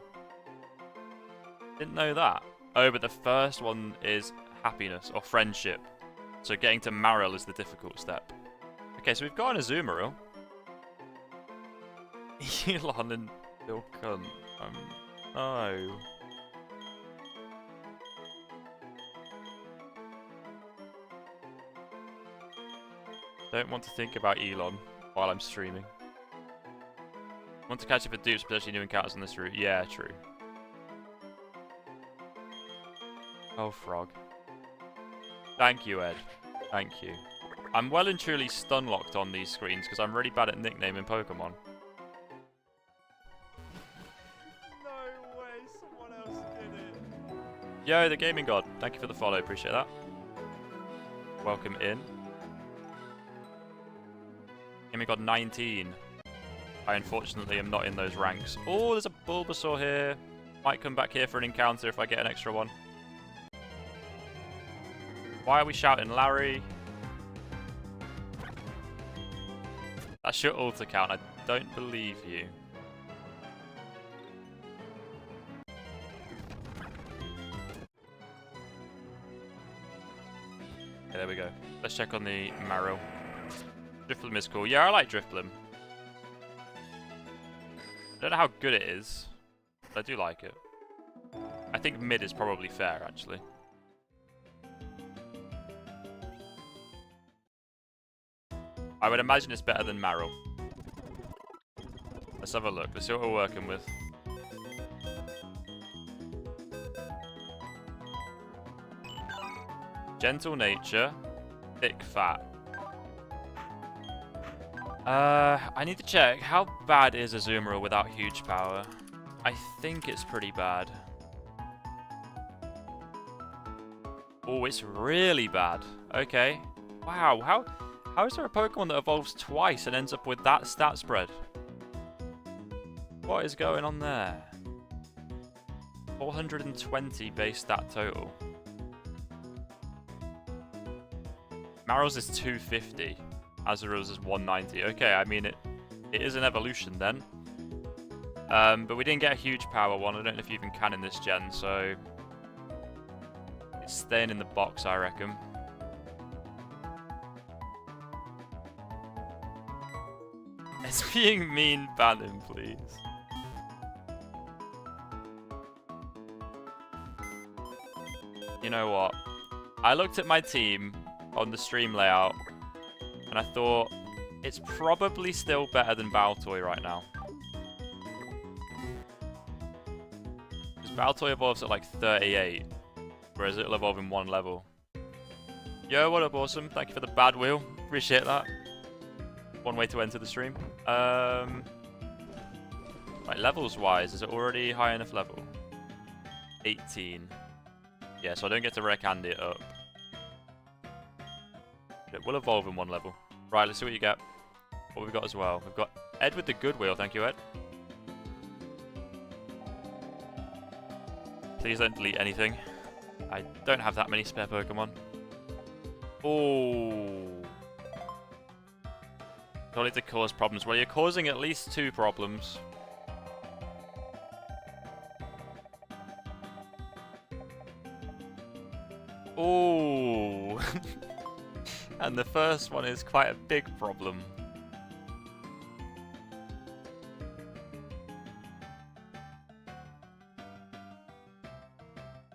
Didn't know that. Oh, but the first one is happiness or friendship. So getting to Marill is the difficult step. Okay, so we've got an Azumarill. Elon and Bill Cunt. No. Don't want to think about Elon while I'm streaming. Want to catch up with dupes, potentially new encounters on this route. Yeah, true. Oh, frog. Thank you, Ed. Thank you. I'm well and truly stun-locked on these screens because I'm really bad at nicknaming Pokemon. No way, someone else did it. Yo, the Gaming God. Thank you for the follow, appreciate that. Welcome in. Gaming God 19. I unfortunately am not in those ranks. Oh, there's a Bulbasaur here. Might come back here for an encounter if I get an extra one. Why are we shouting Larry? That's your ult account. I don't believe you. Okay, there we go. Let's check on the Marill. Drifblim is cool. Yeah, I like Drifblim. I don't know how good it is, but I do like it. I think mid is probably fair, actually. I would imagine it's better than Marill. Let's have a look. Let's see what we're working with. Gentle nature, thick fat. I need to check. How bad is Azumarill without Huge Power? I think it's pretty bad. Oh, it's really bad. Okay. Wow, how is there a Pokemon that evolves twice and ends up with that stat spread? What is going on there? 420 base stat total. Marill's is 250. Azurill's is 190. Okay, I mean, it is an evolution then. But we didn't get a Huge Power one. I don't know if you even can in this gen, so... It's staying in the box, I reckon. It's being mean, ban him, please. You know what? I looked at my team on the stream layout, and I thought, it's probably still better than Baltoy right now. Because Baltoy evolves at like 38, whereas it'll evolve in one level. Yo, what up, awesome? Thank you for the bad wheel. Appreciate that. One way to enter the stream. Right, levels-wise, is it already high enough level? 18. Yeah, so I don't get to rare candy it up. It will evolve in one level. Right, let's see what you get. What have we got as well? We've got Ed with the good wheel. Thank you, Ed. Please don't delete anything. I don't have that many spare Pokemon. Oh. Don't need to cause problems. Well, you're causing at least 2 problems. Oh. And the first one is quite a big problem.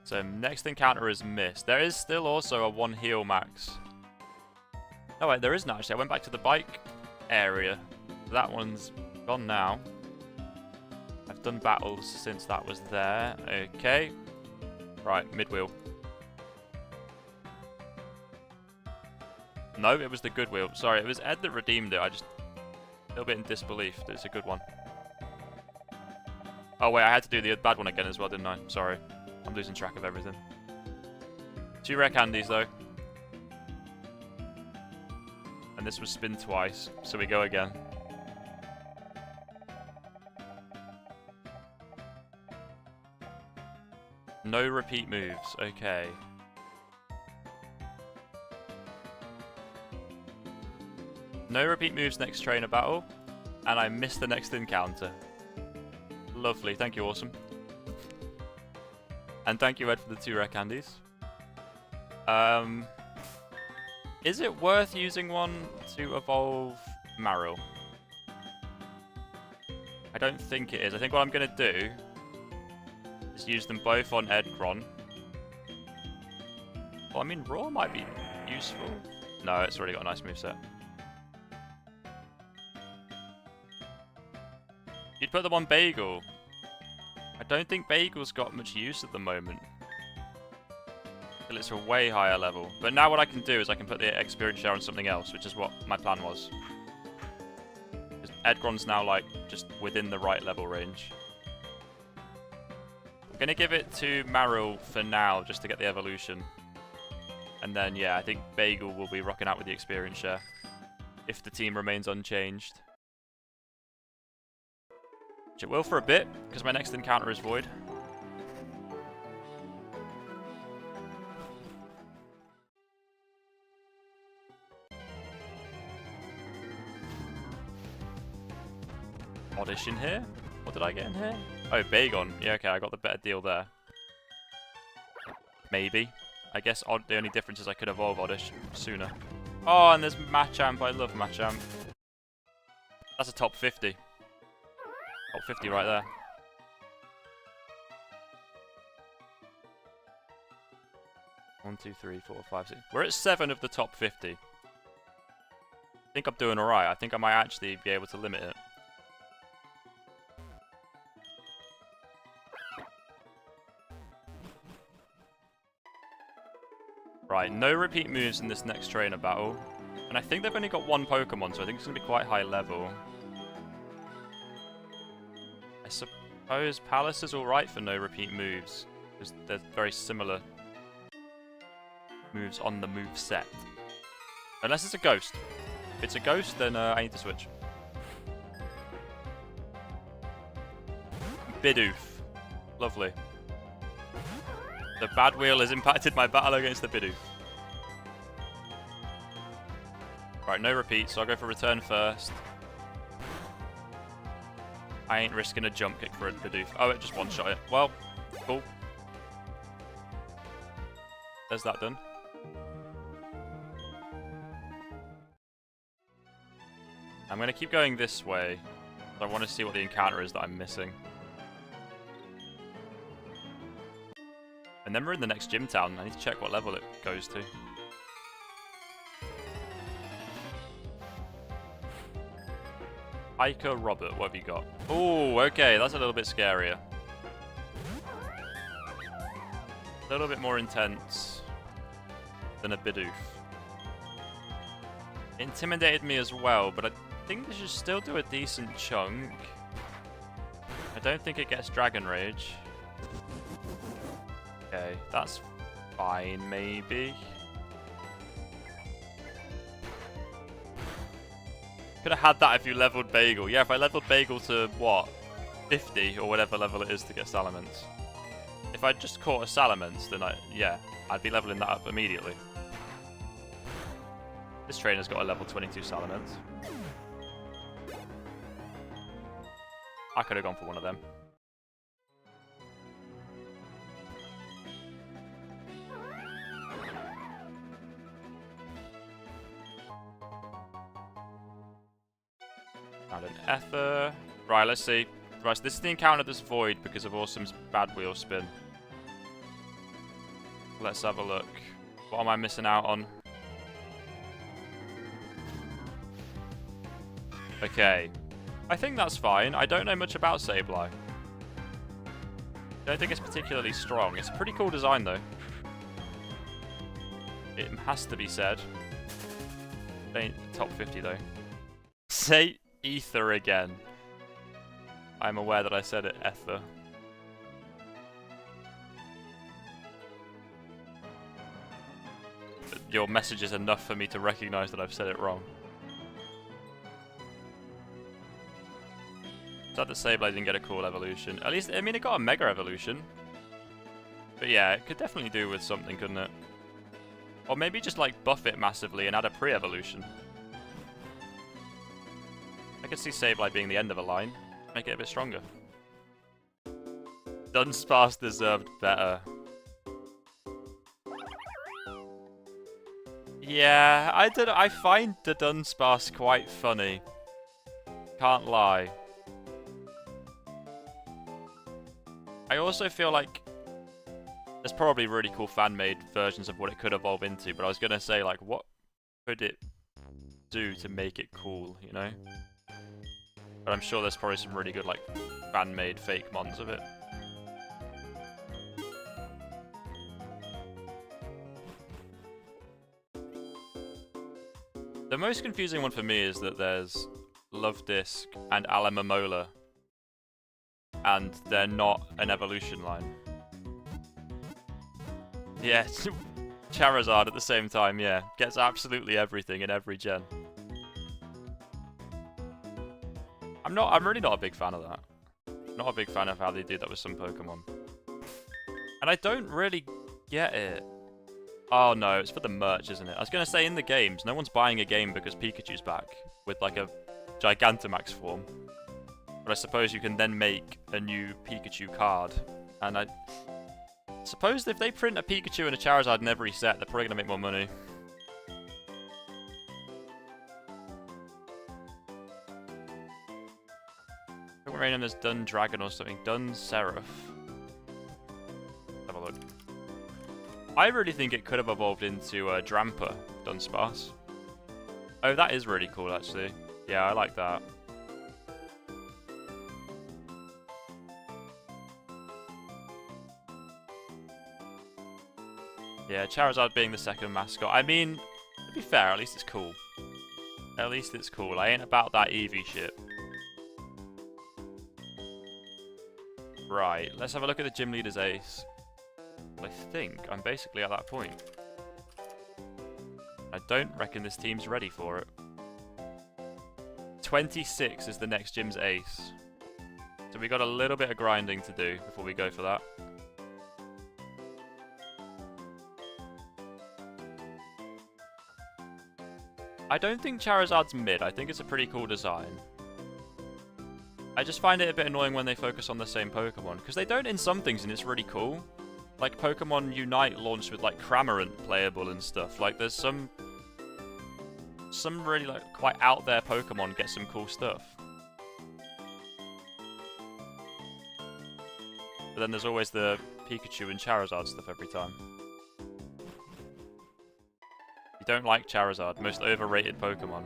So next encounter is missed. There is still also a 1 heal max. Oh wait, there isn't actually. I went back to the bike area. That one's gone now. I've done battles since that was there. Okay. Right, mid-wheel. No, it was the good wheel. Sorry, it was Ed that redeemed it. I just... a little bit in disbelief that it's a good one. Oh wait, I had to do the bad one again as well, didn't I? Sorry. I'm losing track of everything. 2 rare candies though. And this was spin twice, so we go again. No repeat moves, okay. No repeat moves next trainer battle, and I missed the next encounter. Lovely, thank you, awesome. And thank you, Ed, for the 2 rare candies. Is it worth using one to evolve Marill? I don't think it is. I think what I'm going to do is use them both on Edgron. Well, I mean, Raw might be useful. No, it's already got a nice moveset. You'd put them on Bagel. I don't think Bagel's got much use at the moment. Till it's a way higher level. But now what I can do is I can put the experience share on something else, which is what my plan was. Because Edgron's now like just within the right level range. I'm going to give it to Marill for now, just to get the evolution. And then, yeah, I think Bagel will be rocking out with the experience share. If the team remains unchanged. Which it will for a bit, because my next encounter is Void. Oddish in here? What did I get in here? Oh, Bagon. Yeah, okay, I got the better deal there. Maybe. I guess the only difference is I could evolve Oddish sooner. Oh, and there's Machamp. I love Machamp. That's a top 50. Top 50 right there. One, two, three, 4, 5, 6. We're at 7 of the top 50. I think I'm doing alright. I think I might actually be able to limit it. Right, no repeat moves in this next trainer battle. And I think they've only got 1 Pokemon, so I think it's going to be quite high level. I suppose Palace is alright for no repeat moves, because they're very similar moves on the move set. Unless it's a ghost. If it's a ghost, then I need to switch. Bidoof. Lovely. The bad wheel has impacted my battle against the Bidoof. Right, no repeat, so I'll go for return first. I ain't risking a jump kick for a Bidoof. Oh, it just one-shot it. Well, cool. There's that done. I'm going to keep going this way. I want to see what the encounter is that I'm missing. And then we're in the next gym town. I need to check what level it goes to. Hiker Robert, what have you got? Oh, okay, that's a little bit scarier. A little bit more intense than a Bidoof. It intimidated me as well, but I think this should still do a decent chunk. I don't think it gets Dragon Rage. Okay, that's fine, maybe. Could have had that if you leveled Bagel. Yeah, if I leveled Bagel to, what, 50 or whatever level it is to get Salamence. If I just caught a Salamence, then I'd be leveling that up immediately. This trainer's got a level 22 Salamence. I could have gone for one of them. And an Ether. Right, let's see. Right, so this is the encounter that's void because of Awesome's bad wheel spin. Let's have a look. What am I missing out on? Okay. I think that's fine. I don't know much about Sableye. Don't think it's particularly strong. It's a pretty cool design, though. It has to be said. Ain't top 50, though. Say Ether again. I'm aware that I said it, Ether. But your message is enough for me to recognize that I've said it wrong. Sad that Sableye didn't get a cool evolution. At least, I mean, it got a Mega Evolution. But yeah, it could definitely do with something, couldn't it? Or maybe just, like, buff it massively and add a pre-evolution. I could see Sableye being the end of a line. Make it a bit stronger. Dunsparce deserved better. Yeah, I find the Dunsparce quite funny. Can't lie. I also feel like there's probably really cool fan-made versions of what it could evolve into, but I was going to say, like, what could it do to make it cool, you know? But I'm sure there's probably some really good, like, fan-made fake mons of it. The most confusing one for me is that there's Love Disc and Alamomola, and they're not an evolution line. Yeah, Charizard at the same time, yeah. Gets absolutely everything in every gen. I'm really not a big fan of that. Not a big fan of how they do that with some Pokemon. And I don't really get it. Oh no, it's for the merch, isn't it? I was going to say, in the games, no one's buying a game because Pikachu's back with, like, a Gigantamax form. But I suppose you can then make a new Pikachu card. And I suppose if they print a Pikachu and a Charizard in every set, they're probably going to make more money. I think we're naming as Dun Dragon or something. Dun Seraph. Have a look. I really think it could have evolved into a Drampa, Dunsparce. Oh, that is really cool, actually. Yeah, I like that. Yeah, Charizard being the second mascot. I mean, to be fair, at least it's cool. At least it's cool. I ain't about that Eevee shit. Right, let's have a look at the gym leader's ace. I think I'm basically at that point. I don't reckon this team's ready for it. 26 is the next gym's ace. So we got a little bit of grinding to do before we go for that. I don't think Charizard's mid. I think it's a pretty cool design. I just find it a bit annoying when they focus on the same Pokemon, because they don't in some things and it's really cool. Like Pokemon Unite launched with like Cramorant playable and stuff. Like there's some really like quite out there Pokemon get some cool stuff. But then there's always the Pikachu and Charizard stuff every time. You don't like Charizard, most overrated Pokemon.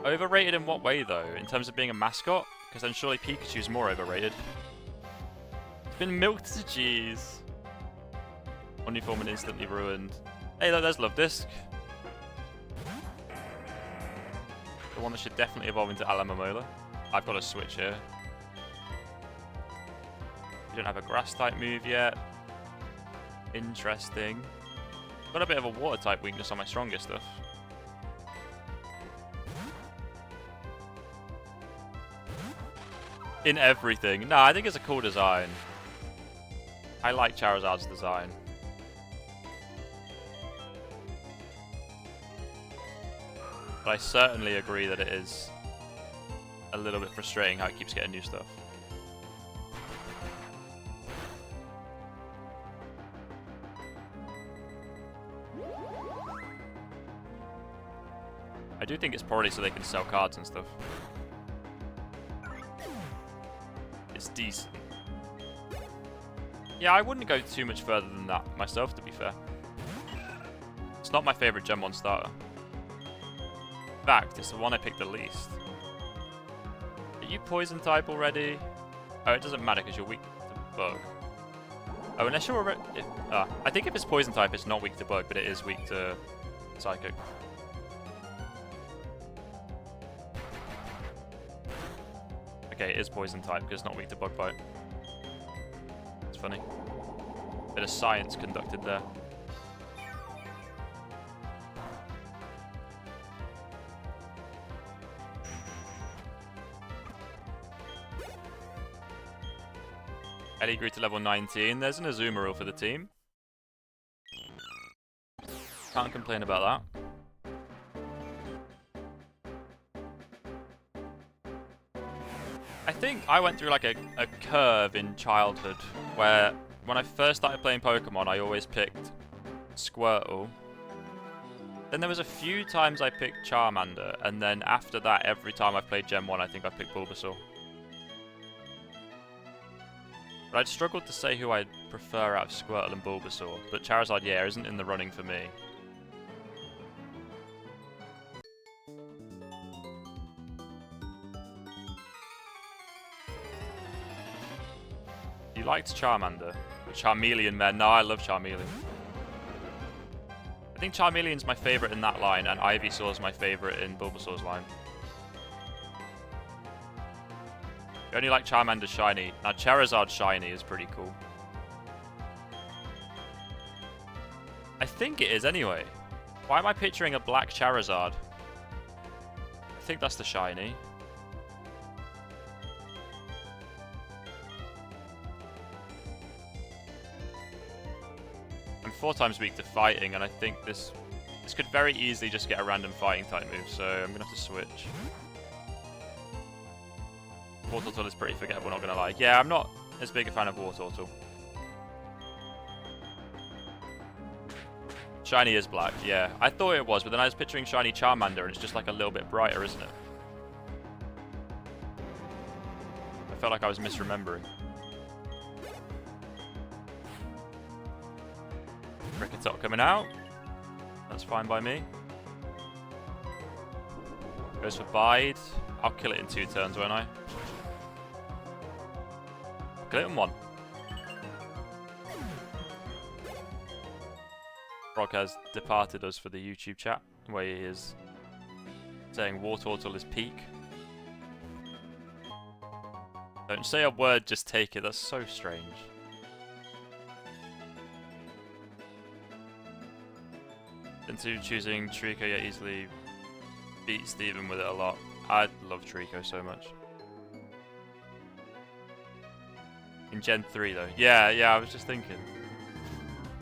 Overrated in what way though? In terms of being a mascot? Because then surely Pikachu's more overrated. It's been milked to cheese. Omniform and instantly ruined. Hey look, there's Love Disc. The one that should definitely evolve into Alamomola. I've got a switch here. We don't have a grass type move yet. Interesting. Got a bit of a water type weakness on my strongest stuff. In everything. No, I think it's a cool design. I like Charizard's design. But I certainly agree that it is a little bit frustrating how it keeps getting new stuff. I do think it's probably so they can sell cards and stuff. It's decent. Yeah, I wouldn't go too much further than that myself, to be fair. It's not my favourite Gen 1 starter. In fact, it's the one I picked the least. Are you Poison type already? Oh, it doesn't matter because you're weak to Bug. Oh, unless you're already... I think if it's Poison type, it's not weak to Bug, but it is weak to Psychic. Okay, it is Poison type because it's not weak to Bug Bite. It's funny. Bit of science conducted there. Eddie grew to level 19. There's an Azumarill for the team. Can't complain about that. I think I went through like a curve in childhood where when I first started playing Pokemon, I always picked Squirtle. Then there was a few times I picked Charmander, and then after that, every time I played Gen 1, I think I picked Bulbasaur. But I'd struggled to say who I'd prefer out of Squirtle and Bulbasaur, but Charizard, yeah, isn't in the running for me. You liked Charmander, but Charmeleon, man, no, I love Charmeleon. I think Charmeleon's my favourite in that line, and Ivysaur's my favourite in Bulbasaur's line. You only like Charmander Shiny. Now, Charizard Shiny is pretty cool. I think it is anyway. Why am I picturing a black Charizard? I think that's the Shiny. I'm 4 times weak to fighting, and I think this could very easily just get a random fighting type move, so I'm going to have to switch. Wartortle is pretty forgettable, not going to lie. Yeah, I'm not as big a fan of Wartortle. Shiny is black, yeah. I thought it was, but then I was picturing Shiny Charmander, and it's just like a little bit brighter, isn't it? I felt like I was misremembering. Kricketot coming out. That's fine by me. Goes for Bide. I'll kill it in 2 turns, won't I? I'll kill it in 1. Frog has departed us for the YouTube chat, where he is saying Wartortle is peak. Don't say a word, just take it. That's so strange. Into choosing Trico, yet easily beat Steven with it a lot. I love Trico so much. In Gen 3 though. Yeah, I was just thinking.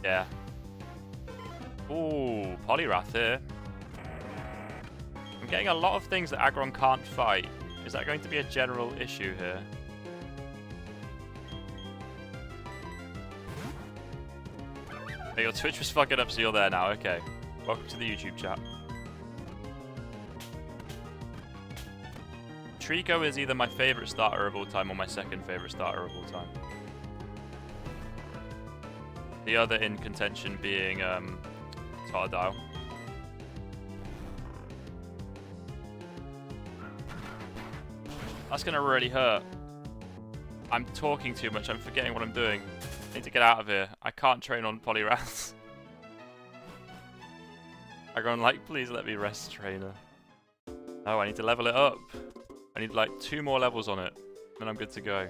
Yeah. Ooh, Poliwrath here. I'm getting a lot of things that Aggron can't fight. Is that going to be a general issue here? Oh, your Twitch was fucking up, so you're there now. Okay. Welcome to the YouTube chat. Trico is either my favourite starter of all time or my second favourite starter of all time. The other in contention being Totodile. That's going to really hurt. I'm talking too much. I'm forgetting what I'm doing. I need to get out of here. I can't train on Poliwraths. Aggron, like, please let me rest, trainer. Oh, I need to level it up. I need like 2 more levels on it, then I'm good to go.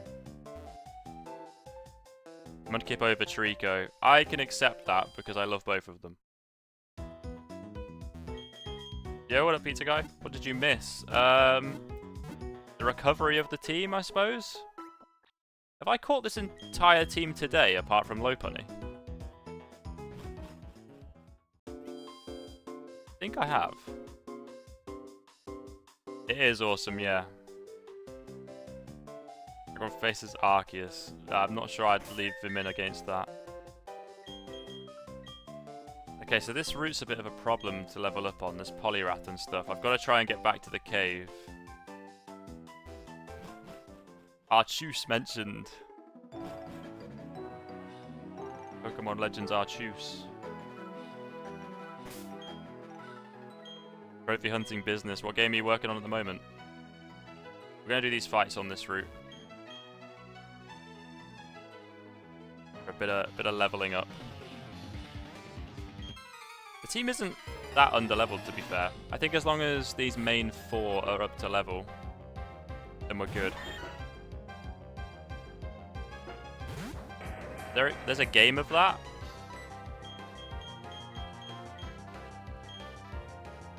Mudkip over Trico. I can accept that because I love both of them. Yo, what up, pizza guy? What did you miss? The the recovery of the team, I suppose? Have I caught this entire team today, apart from Lopunny? I think I have. It is awesome, yeah. Everyone faces Arceus. I'm not sure I'd leave him in against that. Okay, so this route's a bit of a problem to level up on, this Poliwrath and stuff. I've got to try and get back to the cave. Arceus mentioned. Pokemon Legends Arceus. Trophy hunting business. What game are you working on at the moment? We're going to do these fights on this route. For a bit of leveling up. The team isn't that underleveled, to be fair. I think as long as these main 4 are up to level, then we're good. There's a game of that.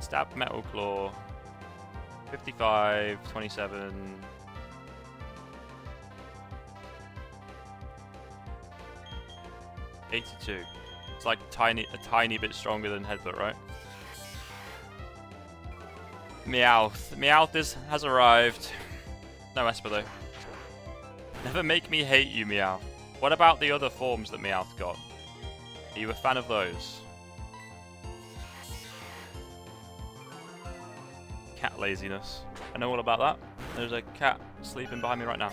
Stab Metal Claw. 55, 27. $82. It's like a tiny bit stronger than Headbutt, right? Meowth. Meowth has arrived. No Esper though. Never make me hate you, Meowth. What about the other forms that Meowth got? Are you a fan of those? Cat laziness. I know all about that. There's a cat sleeping behind me right now.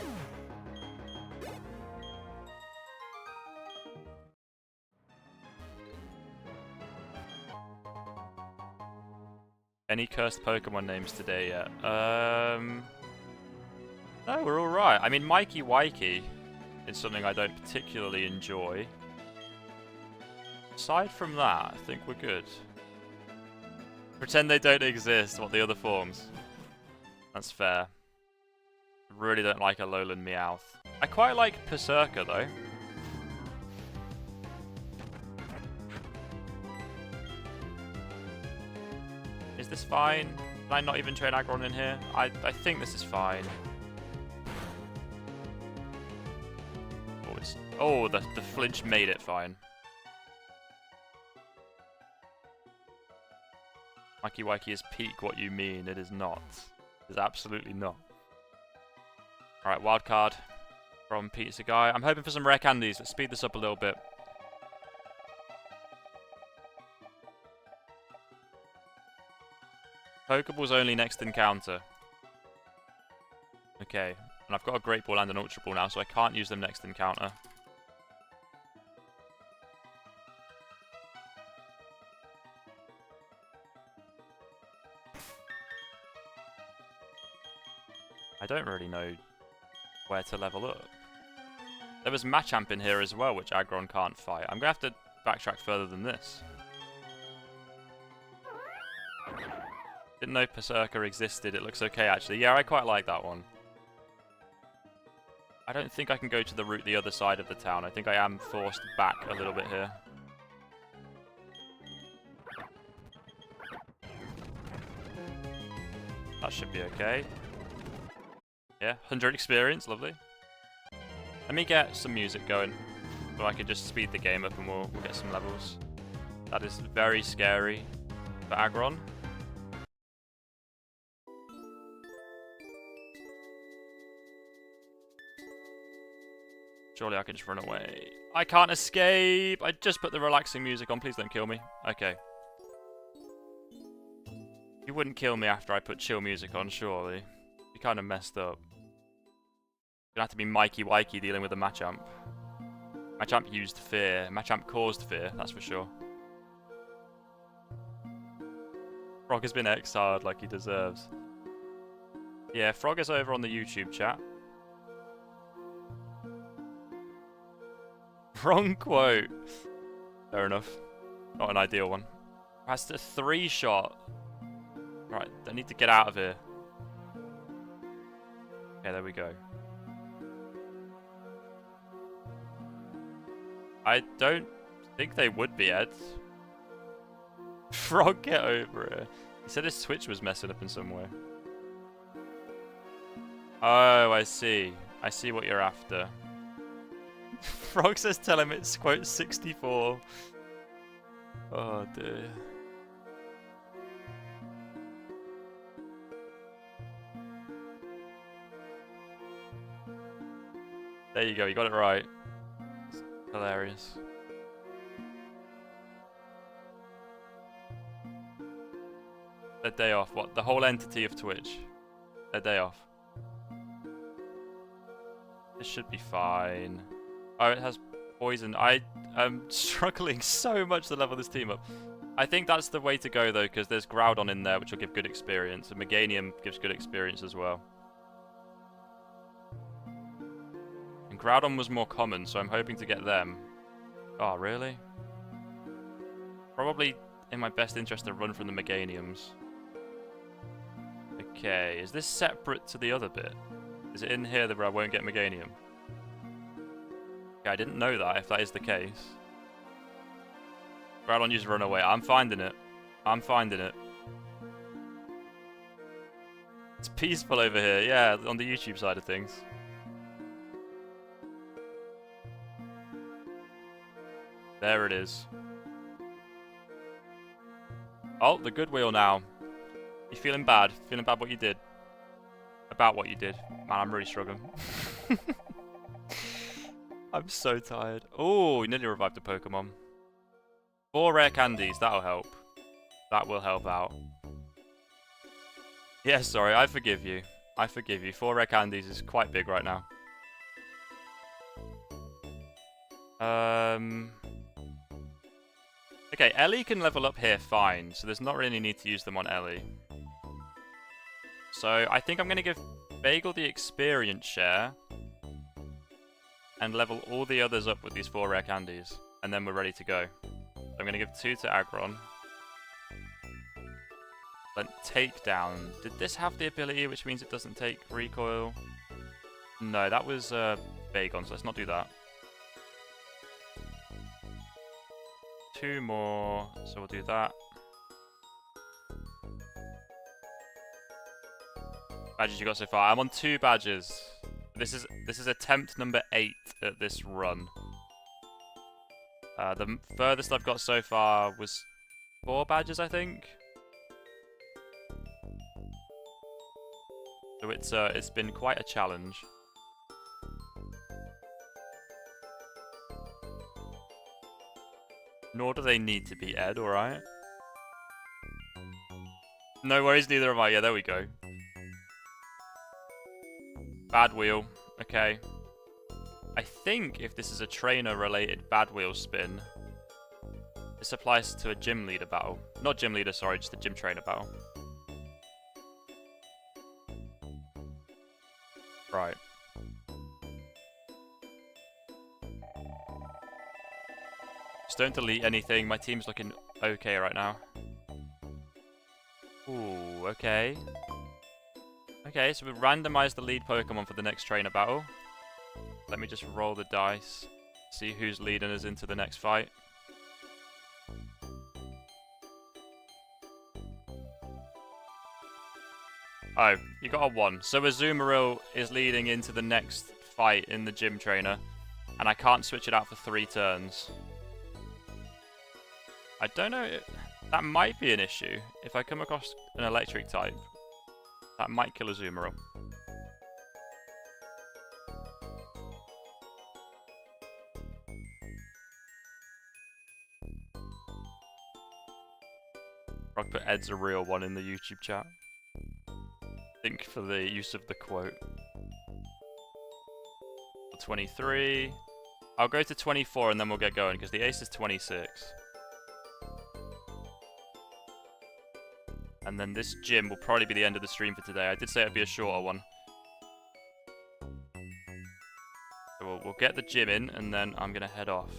Any cursed Pokemon names today yet? No, we're alright. I mean, Mikey Wikey is something I don't particularly enjoy. Aside from that, I think we're good. Pretend they don't exist. What, the other forms? That's fair. Really don't like a Alolan Meowth. I quite like Berserker though. Is this fine? Can I not even train Aggron in here? I think this is fine. Oh, the flinch made it fine. Mikey Wikey is peak what you mean. It is not. It is absolutely not. Alright, wild card from Pizza Guy. I'm hoping for some rare candies. Let's speed this up a little bit. Pokeball's only next encounter. Okay, and I've got a Great Ball and an Ultra Ball now, so I can't use them next encounter. I don't really know where to level up. There was Machamp in here as well, which Aggron can't fight. I'm going to have to backtrack further than this. Didn't know Berserker existed. It looks okay, actually. Yeah, I quite like that one. I don't think I can go to the route the other side of the town. I think I am forced back a little bit here. That should be okay. Yeah, 100 experience, lovely. Let me get some music going, so I can just speed the game up and we'll get some levels. That is very scary for Aggron. Surely I can just run away. I can't escape! I just put the relaxing music on, please don't kill me. Okay. You wouldn't kill me after I put chill music on, surely. You kind of messed up. Gonna have to be Mikey Wikey dealing with a Machamp. Machamp used fear. Machamp caused fear, that's for sure. Frog has been exiled like he deserves. Yeah, Frog is over on the YouTube chat. Wrong quote. Fair enough. Not an ideal one. That's a 3-shot. Right, I need to get out of here. Okay, there we go. I don't think they would be, Ed. Frog, get over it. He said his Switch was messing up in some way. Oh, I see. I see what you're after. Frog says tell him it's, quote, 64. Oh, dear. There you go, you got it right. It's hilarious. A day off. What? The whole entity of Twitch? A day off. This should be fine. Oh, it has poison. I am struggling so much to level this team up. I think that's the way to go, though, because there's Groudon in there, which will give good experience. And Meganium gives good experience as well. And Groudon was more common, so I'm hoping to get them. Oh, really? Probably in my best interest to run from the Meganiums. Okay, is this separate to the other bit? Is it in here that where I won't get Meganium? Okay, I didn't know that, if that is the case. Groudon used Runaway. I'm finding it. I'm finding it. It's peaceful over here, yeah, on the YouTube side of things. There it is. Oh, the good wheel now. You feeling bad? Feeling bad what you did? About what you did? Man, I'm really struggling. I'm so tired. Oh, you nearly revived a Pokemon. 4 rare candies, that'll help. That will help out. Yeah, sorry, I forgive you. I forgive you. 4 rare candies is quite big right now. Okay, Ellie can level up here fine, so there's not really need to use them on Ellie. So I think I'm going to give Bagel the experience share and level all the others up with these 4 rare candies, and then we're ready to go. I'm going to give 2 to Aggron. Then Takedown. Did this have the ability which means it doesn't take recoil? No, that was Bagon, so let's not do that. 2 more, so we'll do that. Badges you got so far? I'm on 2 badges. This is attempt number 8 at this run. The furthest I've got so far was 4 badges, I think. So it's been quite a challenge. Nor do they need to be Ed, alright? No worries, neither am I. Yeah, there we go. Bad wheel. Okay. I think if this is a trainer-related bad wheel spin, this applies to a gym leader battle. Not gym leader, sorry, just a gym trainer battle. Right. Just don't delete anything. My team's looking okay right now. Ooh, okay. Okay, so we've randomized the lead Pokemon for the next trainer battle. Let me just roll the dice. See who's leading us into the next fight. Oh, you got a 1. So Azumarill is leading into the next fight in the gym trainer. And I can't switch it out for 3 turns. I don't know. That might be an issue. If I come across an electric type, that might kill Azumarill. I'll put Ed's a real one in the YouTube chat. Think for the use of the quote. 23. I'll go to 24 and then we'll get going because the ace is 26. And then this gym will probably be the end of the stream for today. I did say it'd be a shorter one. So we'll get the gym in and then I'm going to head off.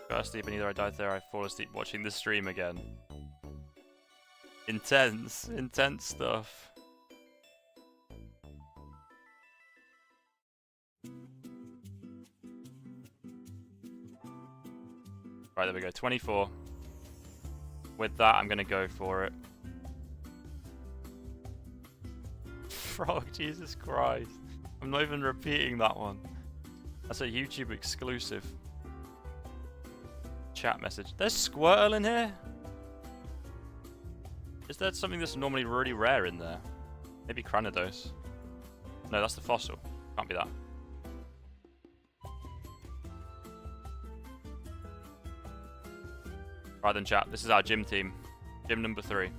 Got asleep and either I died there or I fall asleep watching the stream again. Intense stuff. Right, there we go. 24. With that, I'm going to go for it. Frog, Jesus Christ. I'm not even repeating that one. That's a YouTube exclusive. Chat message. There's Squirtle in here? Is there something that's normally really rare in there? Maybe Cranidos. No, that's the fossil. Can't be that. Right then, chat. This is our gym team. Gym number 3.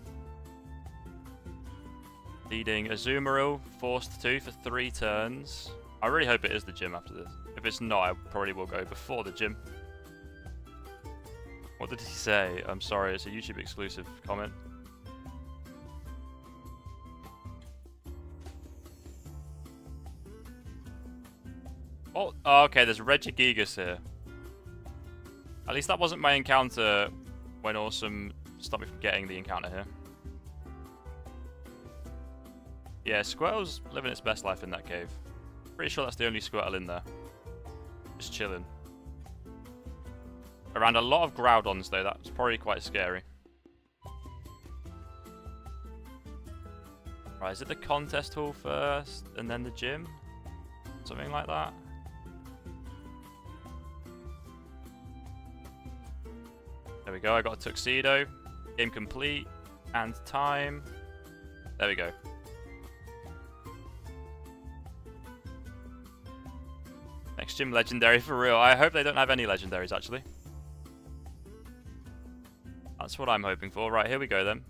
Leading Azumarill, forced 2 for 3 turns. I really hope it is the gym after this. If it's not, I probably will go before the gym. What did he say? I'm sorry, it's a YouTube exclusive comment. Oh, okay, there's Regigigas here. At least that wasn't my encounter when Awesome stopped me from getting the encounter here. Yeah, Squirtle's living its best life in that cave. Pretty sure that's the only Squirtle in there. Just chilling. Around a lot of Groudons though, that's probably quite scary. Right, is it the contest hall first, and then the gym? Something like that? There we go, I got a tuxedo. Game complete. And time. There we go. Next gym legendary for real. I hope they don't have any legendaries actually. That's what I'm hoping for. Right, here we go then.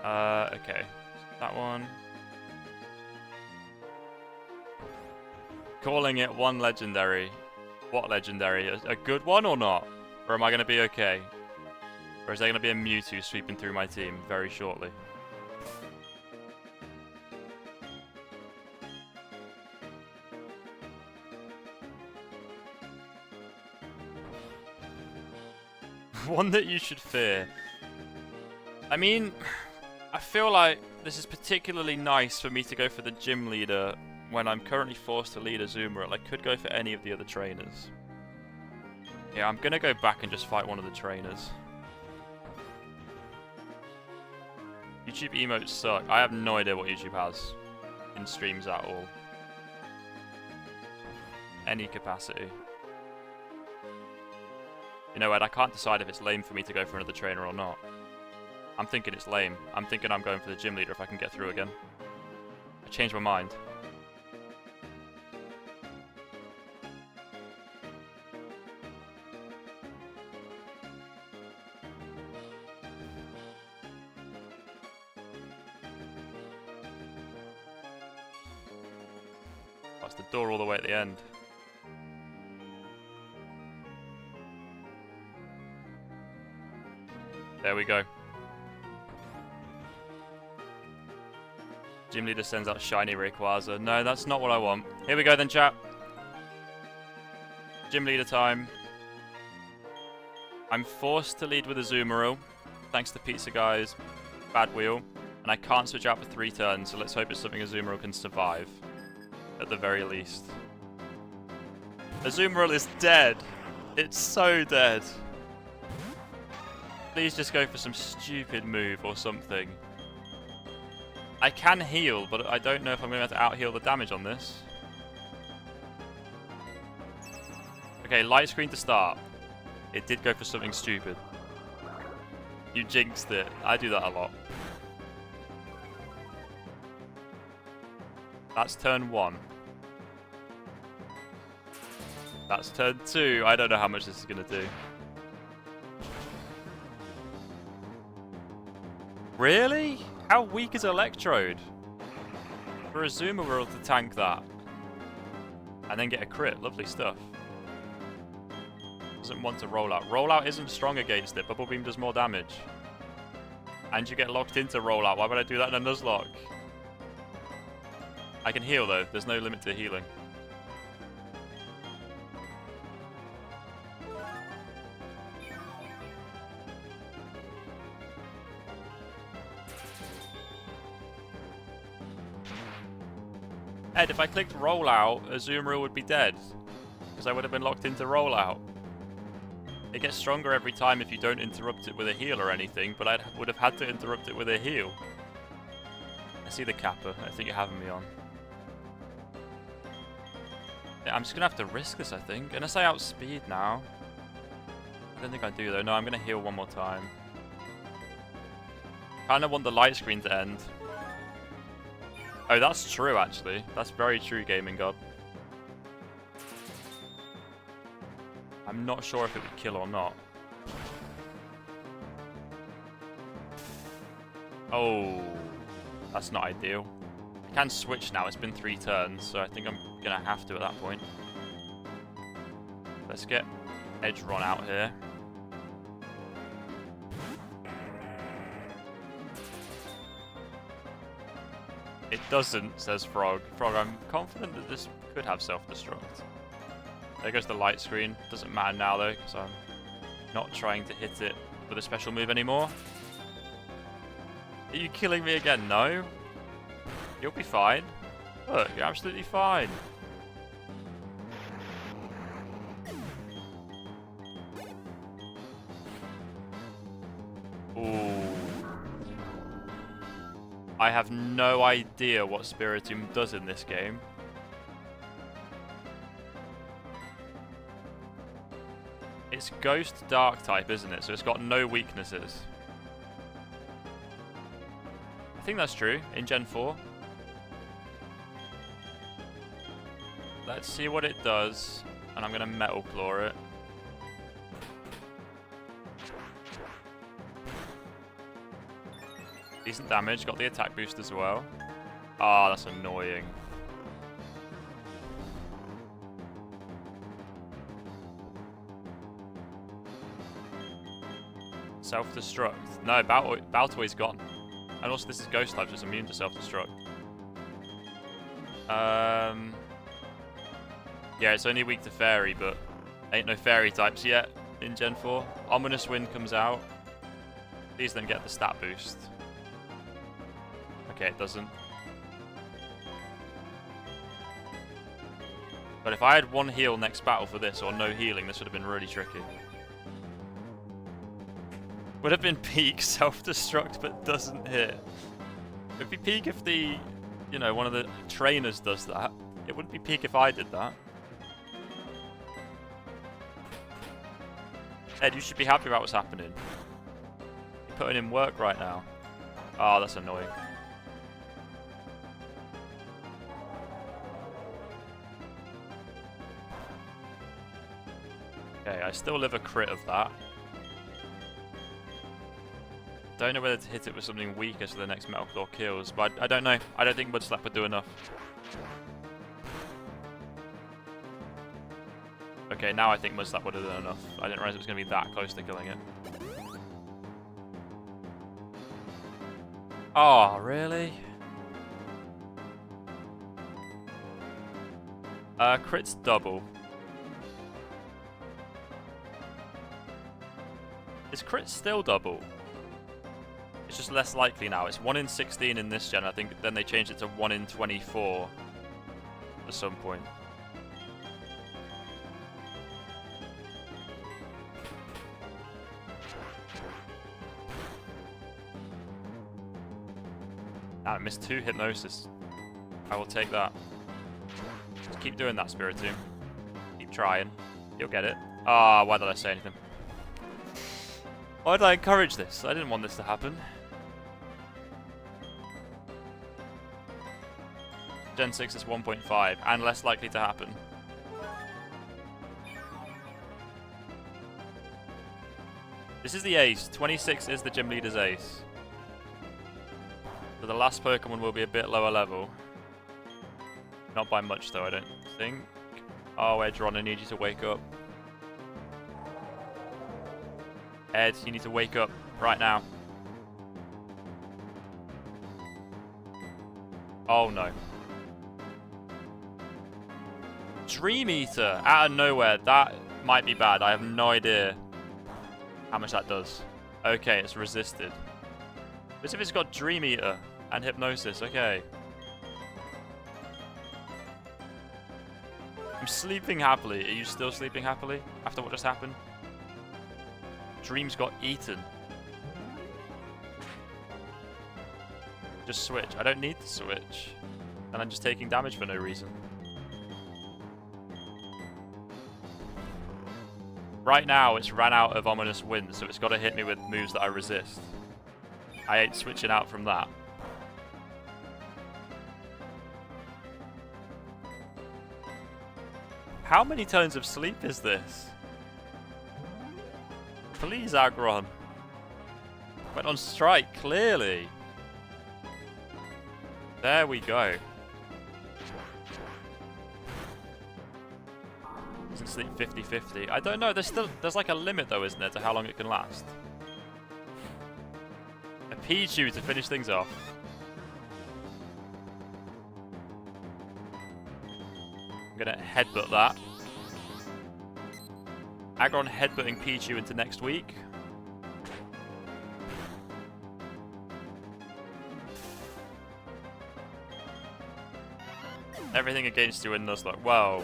Okay. That one. Calling it one legendary. What legendary? A good one or not? Or am I going to be okay? Or is there going to be a Mewtwo sweeping through my team very shortly? One that you should fear. I mean, I feel like this is particularly nice for me to go for the gym leader when I'm currently forced to lead Azumarill. I could go for any of the other trainers. Yeah, I'm going to go back and just fight one of the trainers. YouTube emotes suck. I have no idea what YouTube has in streams at all. Any capacity. You know what, I can't decide if it's lame for me to go for another trainer or not. I'm thinking it's lame. I'm thinking I'm going for the gym leader if I can get through again. I changed my mind. That's the door all the way at the end. There we go. Gym leader sends out shiny Rayquaza. No, that's not what I want. Here we go then, chat. Gym leader time. I'm forced to lead with Azumarill, thanks to Pizza Guy's bad wheel, and I can't switch out for 3 turns, so let's hope it's something Azumarill can survive, at the very least. Azumarill is dead. It's so dead. Please just go for some stupid move or something. I can heal, but I don't know if I'm going to be able to out-heal the damage on this. Okay, light screen to start. It did go for something stupid. You jinxed it. I do that a lot. That's turn 1. That's turn 2. I don't know how much this is going to do. Really? How weak is Electrode? For a Azumarill to tank that. And then get a crit. Lovely stuff. Doesn't want to roll out. Roll out isn't strong against it. Bubble Beam does more damage. And you get locked into roll out. Why would I do that in a Nuzlocke? I can heal though. There's no limit to healing. Ed, if I clicked rollout, Azumarill would be dead. Because I would have been locked into rollout. It gets stronger every time if you don't interrupt it with a heal or anything, but I would have had to interrupt it with a heal. I see the Kappa. I think you're having me on. Yeah, I'm just going to have to risk this, I think. Unless I outspeed now. I don't think I do, though. No, I'm going to heal one more time. Kind of want the light screen to end. Oh, that's true, actually. That's very true, Gaming God. I'm not sure if it would kill or not. Oh, that's not ideal. I can switch now. It's been 3 turns, so I think I'm going to have to at that point. Let's get Edgeron out here. It doesn't, says Frog. Frog, I'm confident that this could have self-destruct. There goes the light screen. Doesn't matter now, though, because I'm not trying to hit it with a special move anymore. Are you killing me again? No. You'll be fine. Look, you're absolutely fine. Ooh. I have no idea what Spiritomb does in this game. It's Ghost Dark type, isn't it? So it's got no weaknesses. I think that's true in Gen 4. Let's see what it does. And I'm going to Metal Claw it. Decent damage. Got the attack boost as well. Ah, that's annoying. Self-destruct. No, Baltoy's gone. And also this is Ghost type, so it's immune to self-destruct. Yeah, it's only weak to Fairy, but ain't no Fairy types yet in Gen 4. Ominous Wind comes out. Please then get the stat boost. Okay, it doesn't. But if I had 1 heal next battle for this, or no healing, this would have been really tricky. Would have been peak self-destruct, but doesn't hit. It would be peak if the, you know, one of the trainers does that. It wouldn't be peak if I did that. Ed, you should be happy about what's happening. You're putting in work right now. Oh, that's annoying. Okay, I still live a crit of that. Don't know whether to hit it with something weaker so the next Metal Claw kills, but I don't know. I don't think Mudslap would do enough. Okay, now I think Mudslap would have done enough. I didn't realize it was going to be that close to killing it. Oh, really? Crit's double. Is crit still double? It's just less likely now. It's 1 in 16 in this gen. I think then they changed it to 1 in 24 at some point. I missed 2 hypnosis. I will take that. Just keep doing that, Spiritomb. Keep trying. You'll get it. Ah, why did I say anything? Why did I encourage this? I didn't want this to happen. Gen 6 is 1.5 and less likely to happen. This is the ace. 26 is the gym leader's ace. So the last Pokemon will be a bit lower level. Not by much though, I don't think. Oh, Edgeron, I need you to wake up. Ed, you need to wake up right now. Oh no. Dream Eater out of nowhere. That might be bad. I have no idea how much that does. Okay, it's resisted. But if it's got Dream Eater and Hypnosis, okay. I'm sleeping happily. Are you still sleeping happily after what just happened? Dreams got eaten. Just switch. I don't need to switch. And I'm just taking damage for no reason. Right now, it's ran out of Ominous Wind, so it's got to hit me with moves that I resist. I ain't switching out from that. How many turns of sleep is this? Please, Aggron. Went on strike, clearly. There we go. Doesn't sleep 50-50. I don't know, there's like a limit though, isn't there, to how long it can last? A Pichu to finish things off. I'm gonna headbutt that. Aggron headbutting Pichu into next week. Everything against you in Nuzlocke. Whoa.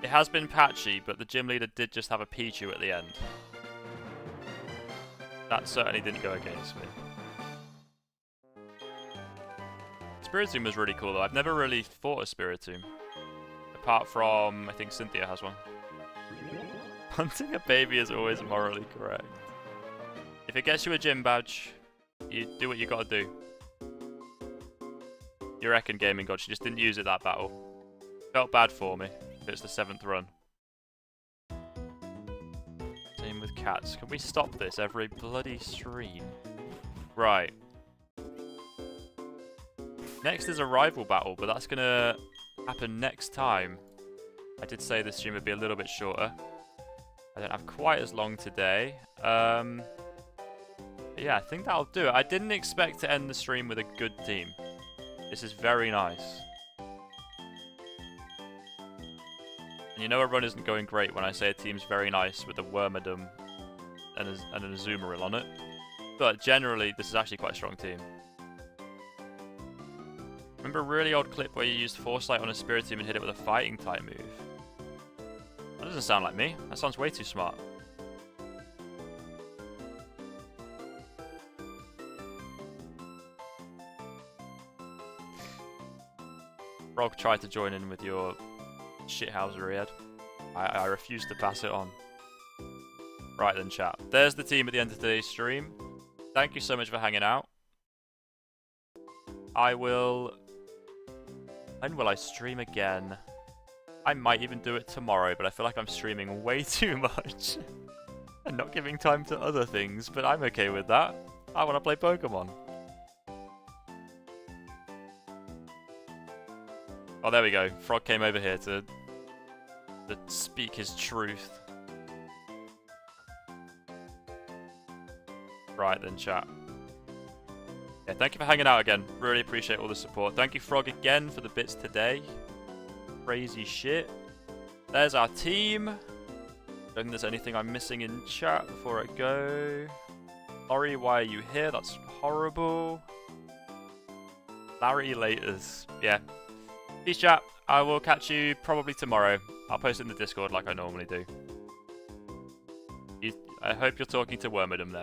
It has been patchy, but the gym leader did just have a Pichu at the end. That certainly didn't go against me. Spiritomb was really cool though. I've never really fought a Spiritomb. Apart from, I think Cynthia has one. Hunting a baby is always morally correct. If it gets you a gym badge, you do what you gotta do. You reckon, Gaming God, she just didn't use it that battle. Felt bad for me. It's the 7th run. Same with cats. Can we stop this every bloody stream? Right. Next is a rival battle, but that's gonna happen next time. I did say this stream would be a little bit shorter. I don't have quite as long today. Yeah, I think that'll do it. I didn't expect to end the stream with a good team. This is very nice. And you know a run isn't going great when I say a team's very nice with a Wormadam and an Azumarill on it. But generally, this is actually quite a strong team. Remember a really old clip where you used Foresight on a Spiritomb and hit it with a Fighting type move? That doesn't sound like me. That sounds way too smart. Frog tried to join in with your shithousery, Ed. I refuse to pass it on. Right then, chat. There's the team at the end of today's stream. Thank you so much for hanging out. I will... When will I stream again? I might even do it tomorrow, but I feel like I'm streaming way too much. And not giving time to other things, but I'm okay with that. I want to play Pokemon. Oh, there we go. Frog came over here to speak his truth. Right then, chat. Yeah, thank you for hanging out again. Really appreciate all the support. Thank you, Frog, again for the bits today. Crazy shit. There's our team. Don't think there's anything I'm missing in chat before I go. Ori, why are you here? That's horrible. Larry laters. Yeah. Peace, chat. I will catch you probably tomorrow. I'll post it in the Discord like I normally do. I hope you're talking to Wormadam there.